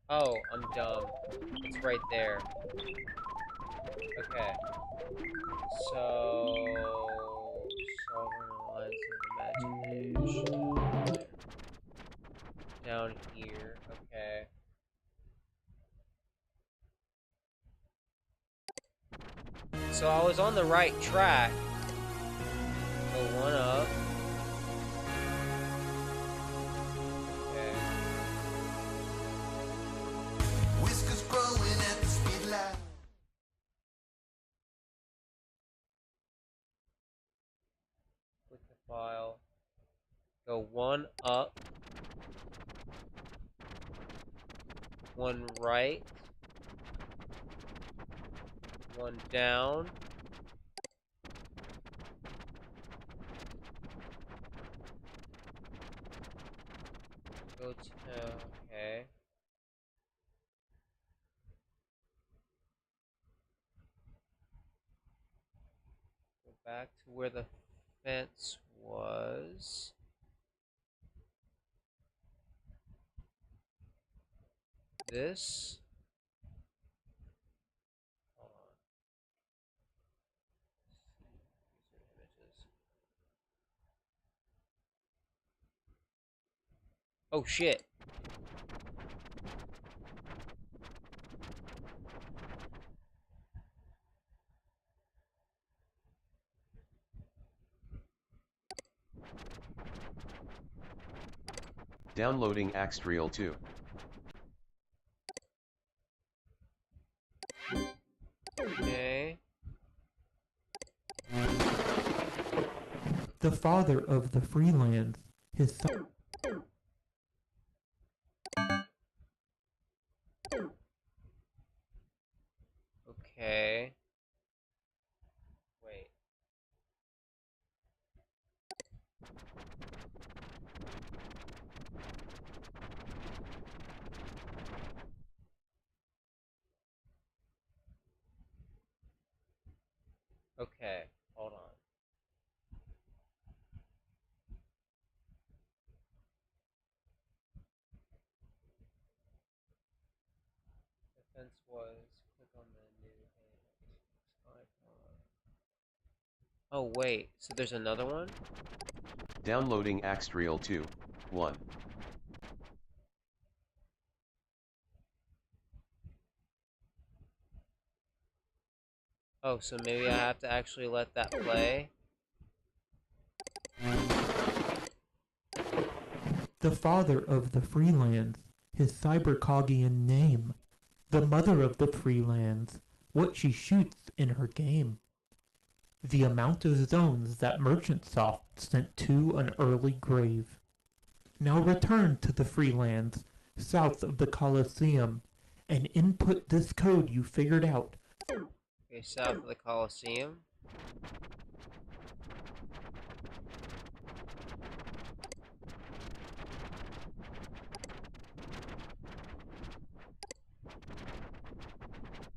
Speaker 1: Oh, I'm dumb. It's right there. Okay. So... Sovereign Lines of Imagination. Down here. Okay. So I was on the right track. Go one up. Okay.
Speaker 2: Whiskers growing at the speed line.
Speaker 1: Click the file. Go one up. One right. One down. Go to... okay. Go back to where the fence was. This. Hold on. Images. Oh shit.
Speaker 5: Downloading Axtrial 2.
Speaker 1: Okay.
Speaker 6: The father of the Freelands, his son.
Speaker 1: Okay. Wait. Okay, hold on. Defense was click on menu. Oh wait, so there's another one?
Speaker 5: Downloading Axtrial 2. 1.
Speaker 1: Oh, so maybe I have to actually let that play?
Speaker 6: The father of the Freelands, his cybercogian name. The mother of the Freelands, what she shoots in her game. The amount of zones that Merchantsoft sent to an early grave. Now return to the Freelands, south of the Colosseum, and input this code you figured out.
Speaker 1: Okay, south of the Colosseum.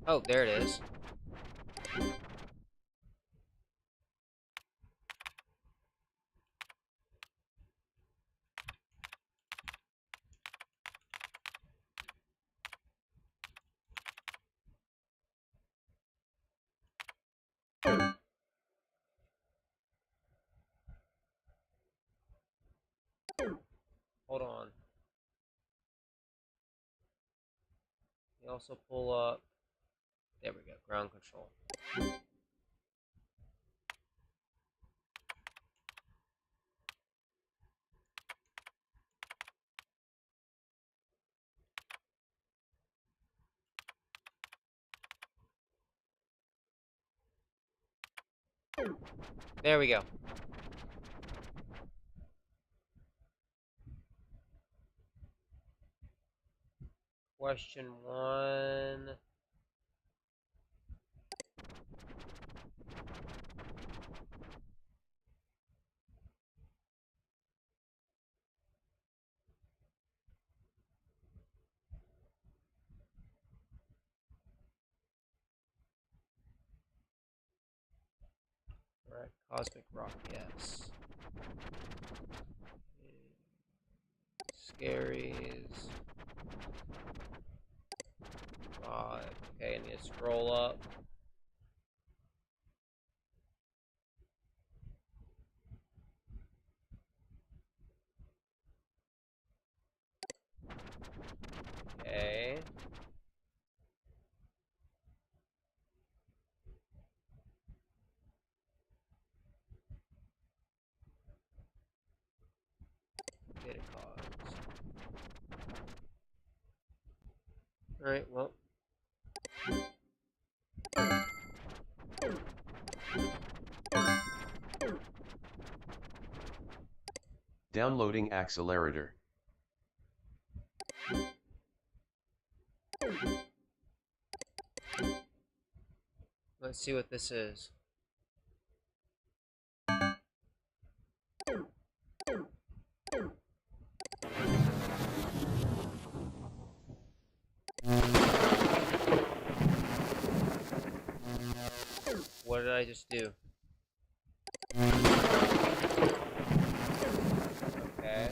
Speaker 1: Oh, there it is. Hold on. You also pull up. There we go, ground control. There we go. Question 1. Alright, Cosmic Rock, yes. Scaries. 5. Okay, I need to scroll up. Okay. Data cards. Alright, well.
Speaker 5: Downloading Accelerator.
Speaker 1: Let's see what this is. What did I just do? Okay.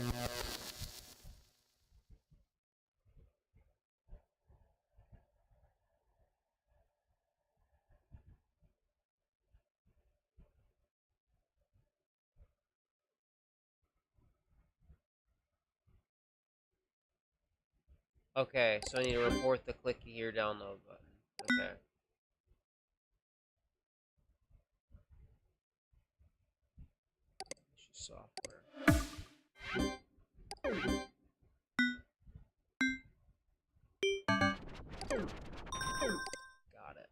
Speaker 1: Okay, so I need to report the clicky here download button. Okay. Software. Got it.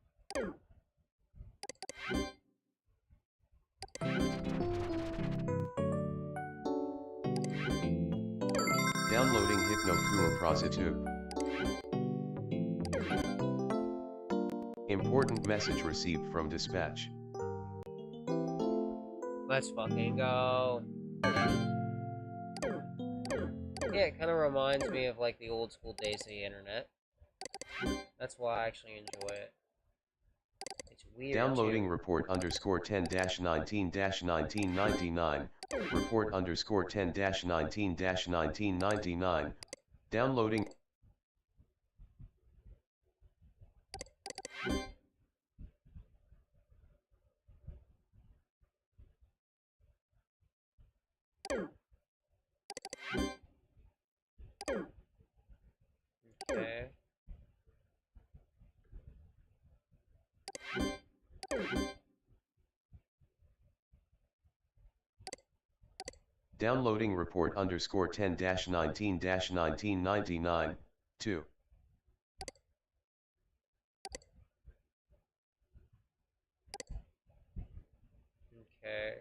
Speaker 5: Downloading Hypnocure Prostitute. Important message received from dispatch.
Speaker 1: Let's fucking go. Yeah, it kind of reminds me of like the old school days of the internet. That's why I actually enjoy it. It's weird.
Speaker 5: Downloading
Speaker 1: too.
Speaker 5: report underscore 10 19 1999. Report underscore 10 19 1999. Downloading.
Speaker 1: Okay.
Speaker 5: Downloading report underscore 10 19 1999. 2.
Speaker 1: Okay.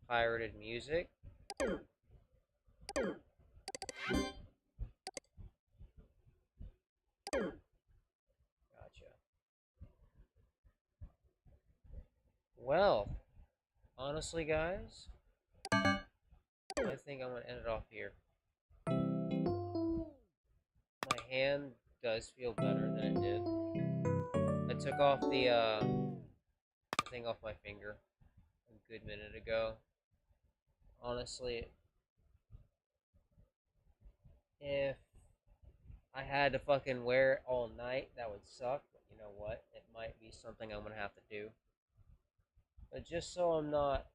Speaker 1: Pirated music. Gotcha. Well, honestly, guys, I think I'm gonna end it off here. My hand does feel better than it did. I took off the thing off my finger a good minute ago. Honestly, if I had to fucking wear it all night, that would suck. But you know what? It might be something I'm gonna have to do. But just so I'm not,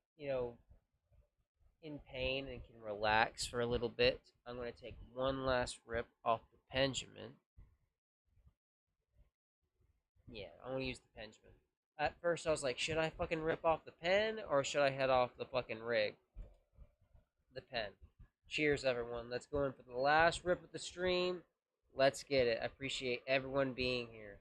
Speaker 1: in pain and can relax for a little bit, I'm gonna take one last rip off the Benjamin. Yeah, I'm gonna use the Benjamin. At first, I was like, should I fucking rip off the pen or should I head off the fucking rig? The pen. Cheers, everyone. Let's go in for the last rip of the stream. Let's get it. I appreciate everyone being here.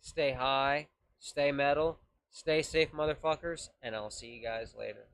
Speaker 1: Stay high, stay metal, stay safe, motherfuckers, and I'll see you guys later.